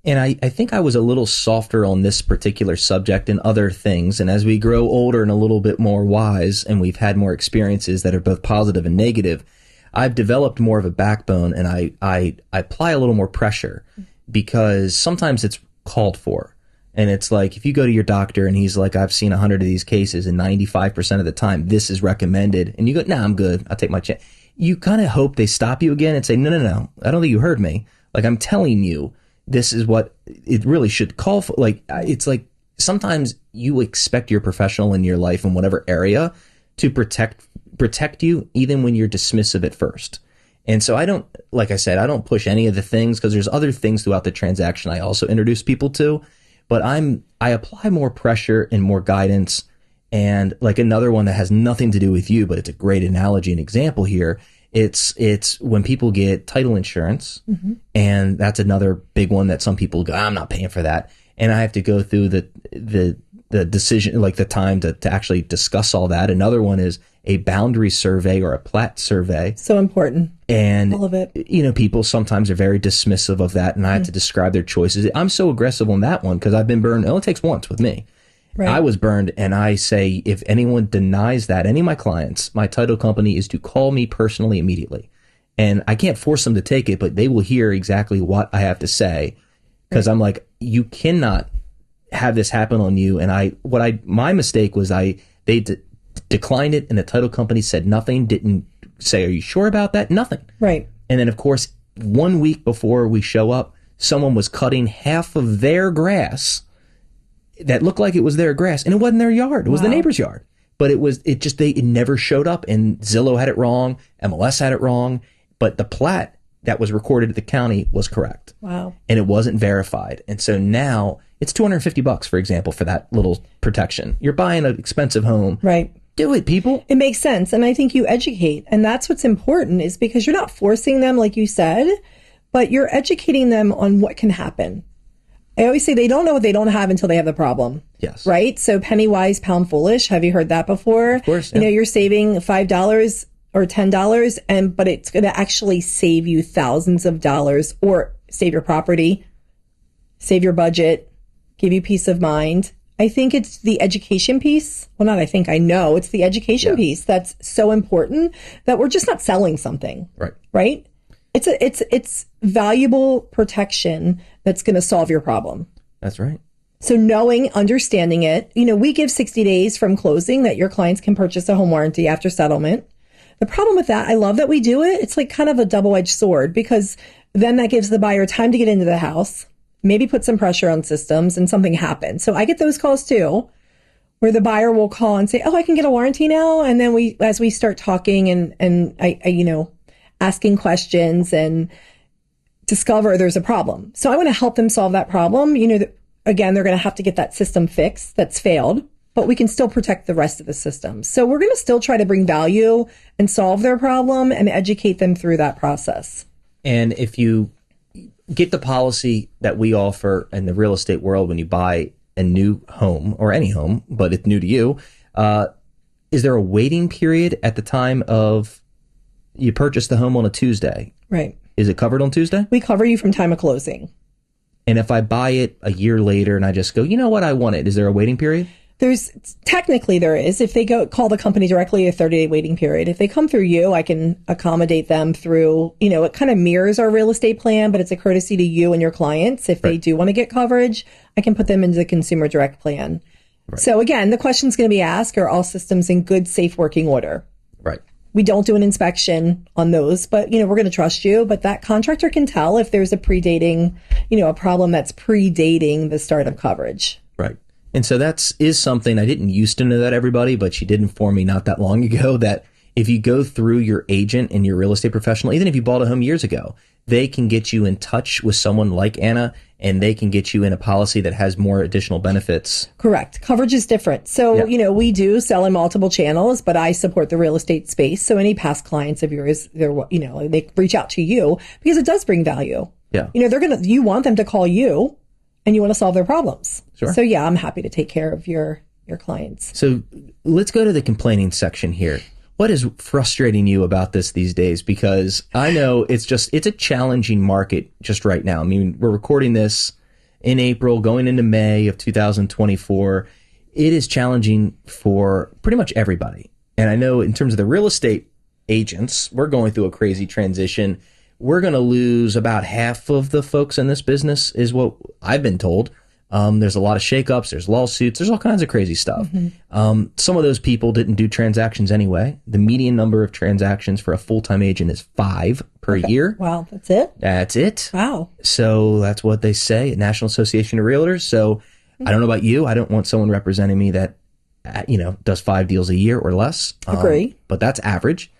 And I think I was a little softer on this particular subject and other things. And as we grow older and a little bit more wise, and we've had more experiences that are both positive and negative, I've developed more of a backbone, and I apply a little more pressure. Because sometimes it's called for. And it's like, if you go to your doctor and he's like, I've seen 100 of these cases and 95% of the time this is recommended. And you go, nah, I'm good. I'll take my chance. You kind of hope they stop you again and say, no. I don't think you heard me. Like, I'm telling you, this is what it really should call for. Like, it's like sometimes you expect your professional in your life in whatever area to protect you, even when you're dismissive at first. And so I don't push any of the things, because there's other things throughout the transaction I also introduce people to, but I apply more pressure and more guidance. And like another one that has nothing to do with you, but it's a great analogy and example here. It's when people get title insurance, and that's another big one that some people go, I'm not paying for that. And I have to go through the decision, like the time to actually discuss all that. Another one is a boundary survey or a plat survey.
So important.
And
all of it.
People sometimes are very dismissive of that, and I have to describe their choices. I'm so aggressive on that one because I've been burned. It only takes once with me. Right. I was burned, and I say, if anyone denies that, any of my clients, my title company is to call me personally immediately. And I can't force them to take it, but they will hear exactly what I have to say, because I'm like, you cannot have this happen on you. And my mistake was they declined it, and the title company said nothing, didn't say, are you sure about that? Nothing.
Right.
And then, of course, 1 week before we show up, someone was cutting half of their grass that looked like it was their grass, and it wasn't their yard. It was the neighbor's yard. But it never showed up, and Zillow had it wrong, MLS had it wrong, but the plat that was recorded at the county was correct.
Wow.
And it wasn't verified. And so now it's $250, for example, for that little protection. You're buying an expensive home.
Right.
Do it, people.
It makes sense. And I think you educate. And that's what's important, is because you're not forcing them, like you said, but you're educating them on what can happen. I always say they don't know what they don't have until they have the problem.
Yes.
Right? So penny wise, pound foolish. Have you heard that before?
Of course. Yeah.
You're saving $5 or $10, but it's going to actually save you thousands of dollars, or save your property, save your budget, give you peace of mind. I think it's the education piece. Well, not I think, I know it's the education piece that's so important, that we're just not selling something.
Right.
Right? It's valuable protection that's going to solve your problem.
That's right.
So understanding it, we give 60 days from closing that your clients can purchase a home warranty after settlement. The problem with that, I love that we do it. It's like kind of a double-edged sword, because then that gives the buyer time to get into the house, maybe put some pressure on systems, and something happens. So I get those calls too, where the buyer will call and say, oh, I can get a warranty now. And then as we start talking and I asking questions, and discover there's a problem. So I want to help them solve that problem. Again, they're going to have to get that system fixed that's failed, but we can still protect the rest of the system. So we're going to still try to bring value and solve their problem and educate them through that process.
And if you get the policy that we offer in the real estate world, when you buy a new home, or any home, but it's new to you, is there a waiting period at the time of you purchase the home on a Tuesday?
Right.
Is it covered on Tuesday?
We cover you from time of closing.
And if I buy it a year later and I just go, you know what, I want it, is there a waiting period?
Technically there is. If they call the company directly, a 30-day waiting period. If they come through you, I can accommodate them through, it kind of mirrors our real estate plan, but it's a courtesy to you and your clients. If they do want to get coverage, I can put them into the consumer direct plan. Right. So again, the question's going to be asked, are all systems in good, safe working order?
Right.
We don't do an inspection on those, but, we're going to trust you. But that contractor can tell if there's a problem that's predating the start of coverage.
Right. And so is something I didn't used to know that, everybody, but she did inform me not that long ago that if you go through your agent and your real estate professional, even if you bought a home years ago, they can get you in touch with someone like Anna, and they can get you in a policy that has more additional benefits.
Correct. Coverage is different. So, we do sell in multiple channels, but I support the real estate space. So any past clients of yours, they reach out to you because it does bring value.
Yeah.
You want them to call you and you want to solve their problems.
Sure.
So I'm happy to take care of your clients.
So let's go to the complaining section here. What is frustrating you about this these days? Because I know it's a challenging market just right now. I mean, we're recording this in April, going into May of 2024. It is challenging for pretty much everybody. And I know in terms of the real estate agents, we're going through a crazy transition. We're going to lose about half of the folks in this business is what I've been told. There's a lot of shakeups. There's lawsuits. There's all kinds of crazy stuff. Mm-hmm. Some of those people didn't do transactions anyway. The median number of transactions for a full-time agent is 5 per year.
Wow, that's it?
That's it.
Wow.
So that's what they say at National Association of Realtors. So I don't know about you. I don't want someone representing me that, does 5 deals a year or less.
Agree.
But that's average,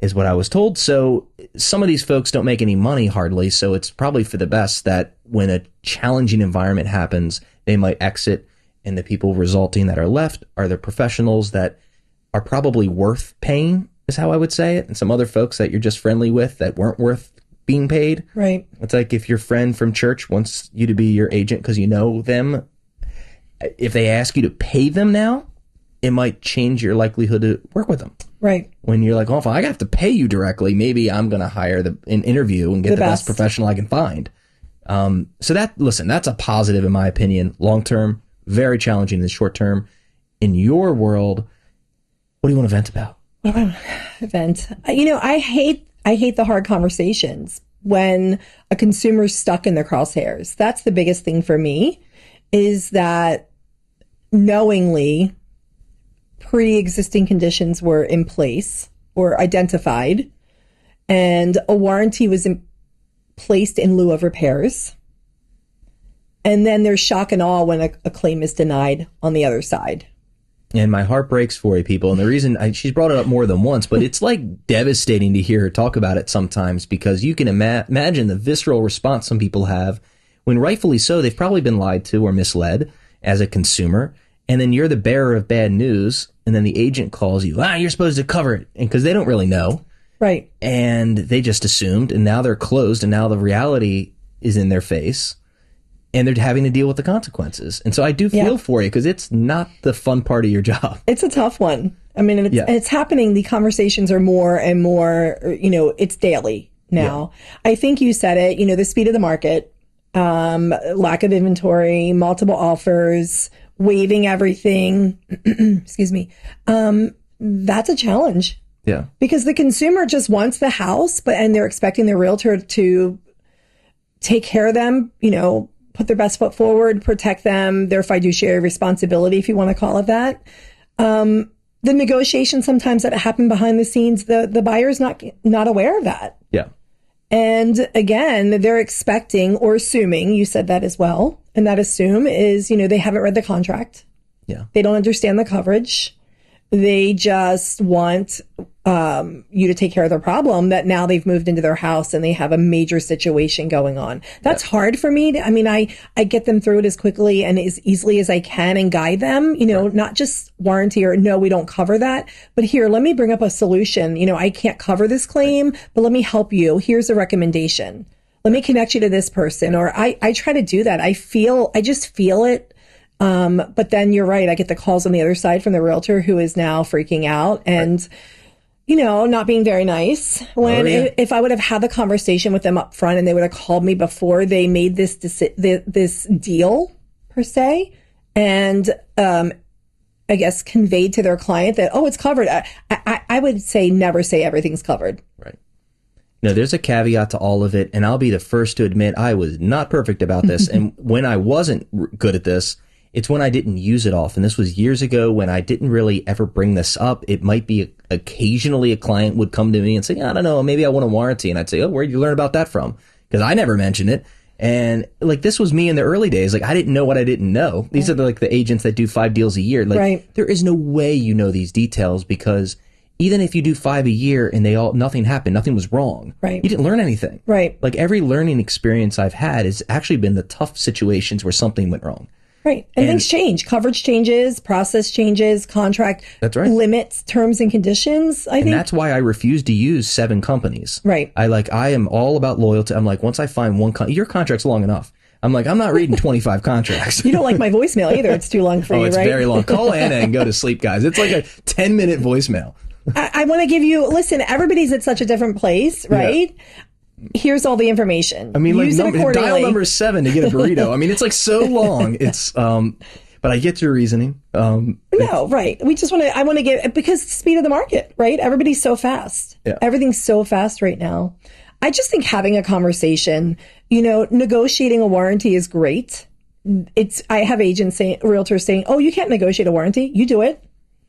is what I was told. So some of these folks don't make any money hardly. So it's probably for the best that when a challenging environment happens, they might exit, and the people resulting that are left are the professionals that are probably worth paying, is how I would say it. And some other folks that you're just friendly with that weren't worth being paid.
Right.
It's like if your friend from church wants you to be your agent because you know them, if they ask you to pay them now, it might change your likelihood to work with them.
Right.
When you're like, oh, if I have to pay you directly, maybe I'm going to hire an interview and get the best professional I can find. So that's a positive in my opinion. Long term, very challenging in the short term. In your world, what do you want to vent about?
Vent. I hate the hard conversations when a consumer's stuck in their crosshairs. That's the biggest thing for me, is that knowingly pre-existing conditions were in place or identified, and a warranty was placed in lieu of repairs. And then there's shock and awe when a claim is denied on the other side.
And my heart breaks for you people. And the reason she's brought it up more than once, but it's like devastating to hear her talk about it sometimes, because you can imagine the visceral response some people have when, rightfully so, they've probably been lied to or misled as a consumer. And then you're the bearer of bad news. And then the agent calls you, you're supposed to cover it. And because they don't really know.
Right.
And they just assumed, and now they're closed, and now the reality is in their face, and they're having to deal with the consequences. And so I do feel for you, because it's not the fun part of your job.
It's a tough one. I mean, and it's happening. The conversations are more and more, it's daily now. Yeah. I think you said it, the speed of the market, lack of inventory, multiple offers, waiving everything. Excuse me. That's a challenge.
Yeah.
Because the consumer just wants the house, and they're expecting their realtor to take care of them, put their best foot forward, protect them, their fiduciary responsibility, if you want to call it that. The negotiation sometimes that happen behind the scenes, the buyer's not aware of that.
Yeah.
And again, they're expecting or assuming, you said that as well, and that assume is, they haven't read the contract.
Yeah. They
don't understand the coverage. They just want you to take care of their problem, that now they've moved into their house and they have a major situation going on. That's hard for me. I get them through it as quickly and as easily as I can and guide them, not just warranty or no, we don't cover that, but here, let me bring up a solution. I can't cover this claim, but let me help you. Here's a recommendation. Let me connect you to this person. Or I try to do that. I just feel it. But then you're right. I get the calls on the other side from the realtor who is now freaking out and, not being very nice. When if I would have had the conversation with them up front and they would have called me before they made this deal per se, and I guess conveyed to their client that, it's covered. I would say never say everything's covered.
Right. No, there's a caveat to all of it, and I'll be the first to admit I was not perfect about this. And when I wasn't good at this, it's when I didn't use it often. This was years ago when I didn't really ever bring this up. It might be occasionally a client would come to me and say, I don't know, maybe I want a warranty. And I'd say, where'd you learn about that from? Because I never mentioned it. And this was me in the early days. I didn't know what I didn't know. These are the agents that do 5 deals a year. There is no way you know these details, because even if you do 5 a year and nothing happened, nothing was wrong.
Right.
You didn't learn anything.
Right.
Every learning experience I've had has actually been the tough situations where something went wrong.
Right. And things change. Coverage changes, process changes, contract limits, terms and conditions, I think.
And that's why I refuse to use 7 companies.
Right.
I am all about loyalty. I'm once I find one, your contract's long enough. I'm not reading 25 contracts.
You don't like my voicemail either. It's too long for you, right?
It's very long. Call Anna and go to sleep, guys. It's like a 10-minute voicemail.
I want to give you, listen, everybody's at such a different place, right? Yeah. Here's all the information. Use it accordingly.
Dial number 7 to get a burrito. It's so long. It's, but I get your reasoning.
No, right. I want to get, because the speed of the market, right? Everybody's so fast. Yeah. Everything's so fast right now. I just think having a conversation, negotiating a warranty is great. I have realtors saying, you can't negotiate a warranty. You do it.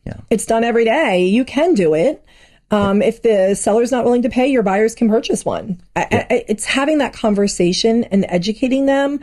Yeah. It's done every day. You can do it. If the seller's not willing to pay, your buyers can purchase one. It's having that conversation and educating them.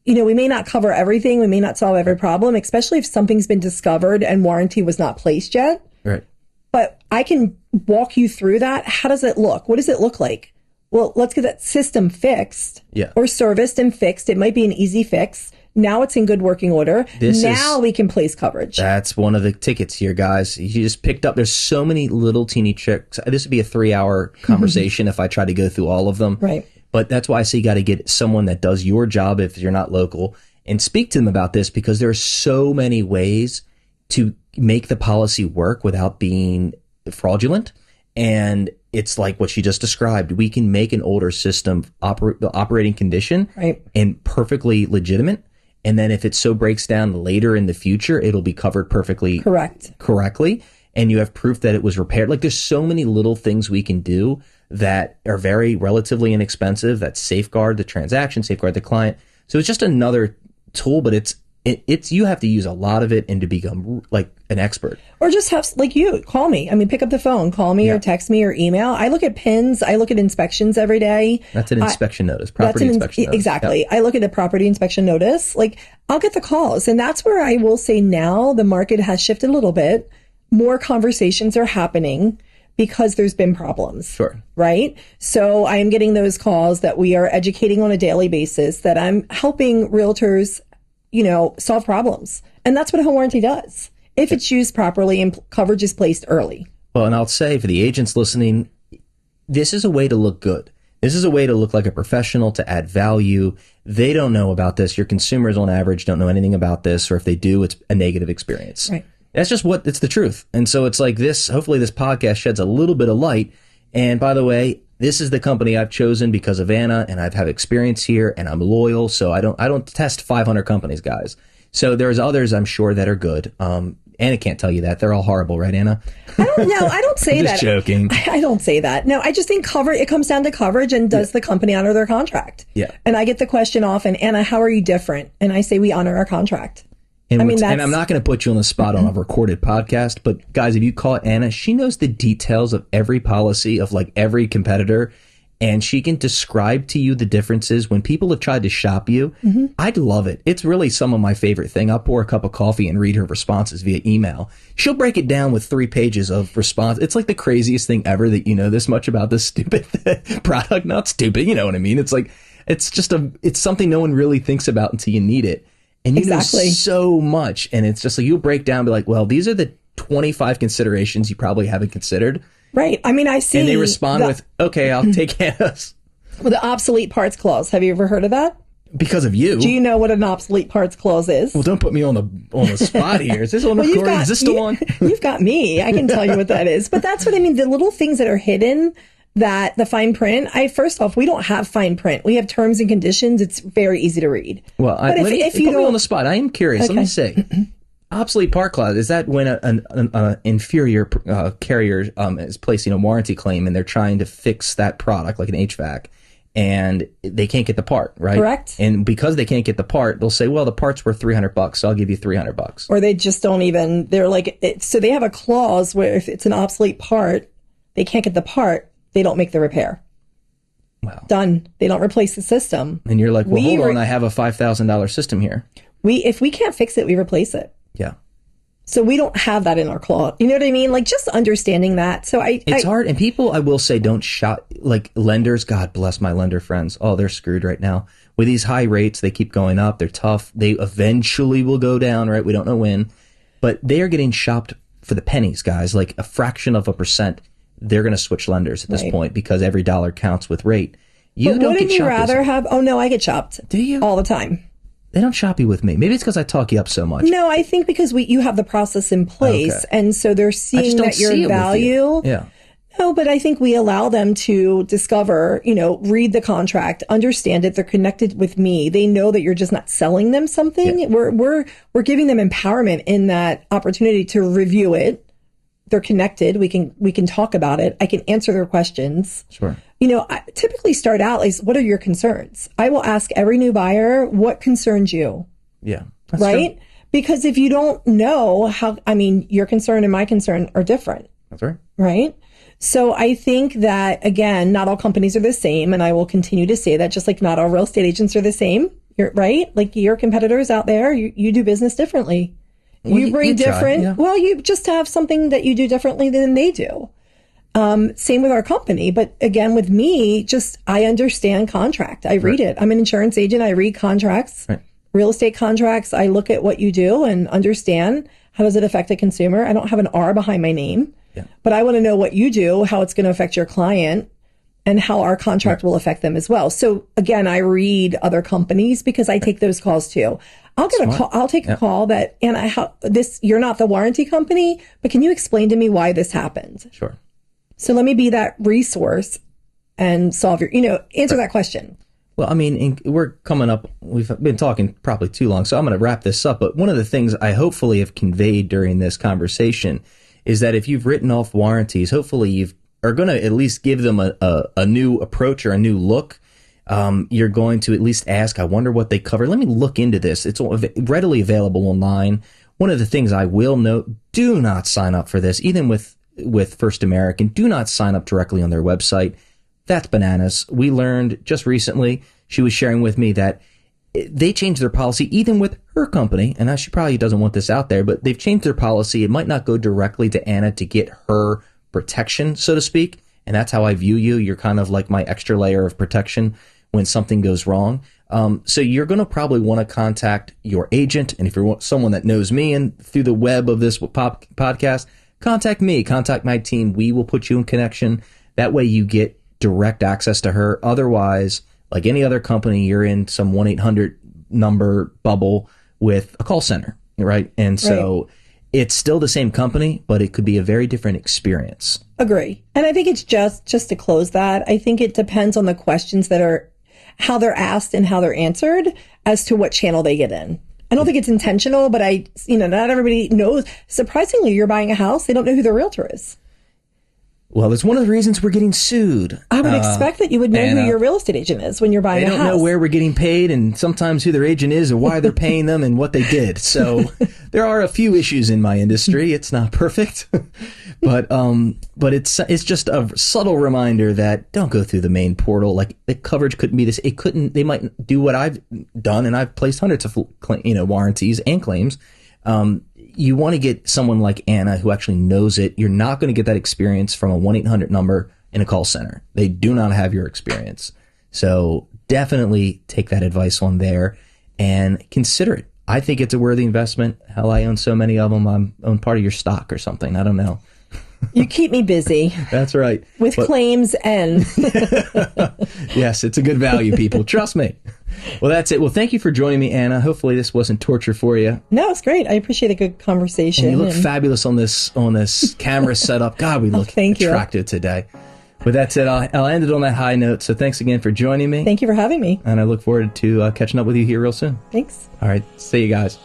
We may not cover everything. We may not solve every problem, especially if something's been discovered and warranty was not placed yet.
Right.
But I can walk you through that. How does it look? What does it look like? Well, let's get that system fixed or serviced and fixed. It might be an easy fix. Now it's in good working order. We can place coverage.
That's one of the tickets here, guys. You just picked up. There's so many little teeny tricks. This would be a 3-hour conversation if I try to go through all of them.
Right.
But that's why I say you got to get someone that does your job if you're not local and speak to them about this, because there are so many ways to make the policy work without being fraudulent. And it's like what she just described. We can make an older system the operating condition and perfectly legitimate. And then if it so breaks down later in the future, it'll be covered perfectly correctly. And you have proof that it was repaired. there's so many little things we can do that are very relatively inexpensive, that safeguard the transaction, safeguard the client. So it's just another tool, but it's you have to use a lot of it and to become an expert.
Or just have, you, call me. Pick up the phone, call me or text me or email. I look at PINs. I look at inspections every day.
That's an inspection notice, property inspection notice.
Exactly.
Yep.
I look at a property inspection notice. I'll get the calls. And that's where I will say now the market has shifted a little bit. More conversations are happening because there's been problems.
Sure.
Right? So I am getting those calls that we are educating on a daily basis, that I'm helping realtors solve problems. And that's what a home warranty does, if it's used properly and coverage is placed early.
Well, and I'll say for the agents listening, this is a way to look good. This is a way to look like a professional, to add value. They don't know about this. Your consumers on average don't know anything about this, or if they do, it's a negative experience.
Right.
That's just it's the truth. And so it's like this, hopefully this podcast sheds a little bit of light. And by the way, this is the company I've chosen because of Anna, and I've had experience here, and I'm loyal. So I don't test 500 companies, guys. So there's others I'm sure that are good. Anna can't tell you that. They're all horrible, right, Anna?
I don't know. I don't say
I'm
that.
Just joking.
I don't say that. No, I just think it comes down to coverage, and does the company honor their contract?
Yeah.
And I get the question often, Anna, how are you different? And I say we honor our contract.
And I'm not going to put you on the spot on a recorded podcast, but guys, if you call Anna, she knows the details of every policy of every competitor, and she can describe to you the differences when people have tried to shop you. Mm-hmm. I'd love it. It's really some of my favorite thing. I'll pour a cup of coffee and read her responses via email. She'll break it down with 3 pages of response. It's like the craziest thing ever that you know this much about this stupid product. Not stupid, you know what I mean? It's it's something no one really thinks about until you need it. And you know so much. And it's just you'll break down and be like, well, these are the 25 considerations you probably haven't considered.
Right. I see.
And they respond with, okay, I'll take Anna's.
With the obsolete parts clause. Have you ever heard of that?
Because of you.
Do you know what an obsolete parts clause is?
Well, don't put me on the spot here. Is this on the recording? Is this still on?
You've got me. I can tell you what that is. But that's what I mean. The little things that are hidden, that the fine print. First off, we don't have fine print. We have terms and conditions. It's very easy to read.
Well, if you put me on the spot, I am curious. Okay. Let me say, obsolete part clause, is that when an inferior carrier is placing a warranty claim and they're trying to fix that product, like an HVAC, and they can't get the part, right?
Correct.
And because they can't get the part, they'll say, well, the part's worth $300, so I'll give you $300.
Or they just don't even, they're like, so they have a clause where if it's an obsolete part, they can't get the part, they don't make the repair.
Wow.
Done. They don't replace the system.
And you're like, well, hold on, I have a $5,000 system here.
If we can't fix it, we replace it.
Yeah.
So we don't have that in our clause. You know what I mean? Like, just understanding that. So it's
hard. And people, I will say, don't shop, like lenders. God bless my lender friends. Oh, they're screwed right now with these high rates. They keep going up. They're tough. They eventually will go down, right? We don't know when, but they are getting shopped for the pennies, guys. Like a fraction of a percent. They're going to switch lenders at this point because every dollar counts with rate.
But wouldn't you rather have? Oh no, I get shopped.
Do you?
All the time.
They don't shop you with me. Maybe it's because I talk you up so much.
No, I think because you have the process in place, and so they're seeing that your value.
Yeah.
No, but I think we allow them to discover, read the contract, understand it. They're connected with me. They know that you're just not selling them something. Yeah. We're giving them empowerment in that opportunity to review it. They're connected. We can talk about it. I can answer their questions.
Sure.
I typically start out like, what are your concerns? I will ask every new buyer, what concerns you?
Yeah.
Right?
True.
Because if you don't know your concern and my concern are different.
That's right.
Right? So I think that, again, not all companies are the same. And I will continue to say that, just like not all real estate agents are the same. You're right. Like your competitors out there, you do business differently. Well, you bring different. Yeah. Well, you just have something that you do differently than they do. Same with our company. But again, with me, I understand contract. I read it. I'm an insurance agent. I read contracts, real estate contracts. I look at what you do and understand how does it affect a consumer. I don't have an R behind my name, but I want to know what you do, how it's going to affect your client, and how our contract will affect them as well. So again, I read other companies because I take those calls too. I'll get a call. I'll take a call that, you're not the warranty company, but can you explain to me why this happened?
Sure.
So let me be that resource and solve answer that question.
Well, I mean, we're coming up, we've been talking probably too long, so I'm going to wrap this up. But one of the things I hopefully have conveyed during this conversation is that if you've written off warranties, hopefully you are going to at least give them a new approach or a new look. You're going to at least ask, I wonder what they cover. Let me look into this. It's readily available online. One of the things I will note, do not sign up for this, even with First American. Do not sign up directly on their website. That's bananas. We learned just recently, she was sharing with me that they changed their policy even with her company. And she probably doesn't want this out there, but they've changed their policy. It might not go directly to Anna to get her protection, so to speak. And that's how I view you. You're kind of like my extra layer of protection when something goes wrong. So you're going to probably want to contact your agent. And if you're someone that knows me and through the web of this podcast, contact me, contact my team. We will put you in connection. That way you get direct access to her. Otherwise, like any other company, you're in some 1-800 number bubble with a call center, right? And so it's still the same company, but it could be a very different experience.
Agree. And I think it's just to close that, I think it depends on the questions that are, how they're asked and how they're answered as to what channel they get in. I don't think it's intentional, but not everybody knows. Surprisingly, you're buying a house, they don't know who the realtor is.
Well, it's one of the reasons we're getting sued.
I would expect that you would know who your real estate agent is when you're buying a house.
They don't know where we're getting paid and sometimes who their agent is or why they're paying them and what they did. So there are a few issues in my industry. It's not perfect, but it's just a subtle reminder that don't go through the main portal. Like the coverage couldn't be this. They might do what I've done, and I've placed hundreds of warranties and claims. You want to get someone like Anna who actually knows it. You're not going to get that experience from a 1-800 number in a call center. They do not have your experience. So definitely take that advice on there and consider it. I think it's a worthy investment. Hell, I own so many of them. I own part of your stock or something. I don't know.
You keep me busy.
That's right.
With claims and...
Yes, it's a good value, people. Trust me. Well, that's it. Well, thank you for joining me, Anna. Hopefully this wasn't torture for you.
No, it's great. I appreciate a good conversation.
And you look fabulous on this camera setup. God, we look attractive today. With that said, I'll end it on that high note. So thanks again for joining me.
Thank you for having me.
And I look forward to catching up with you here real soon.
Thanks.
All right. See you guys.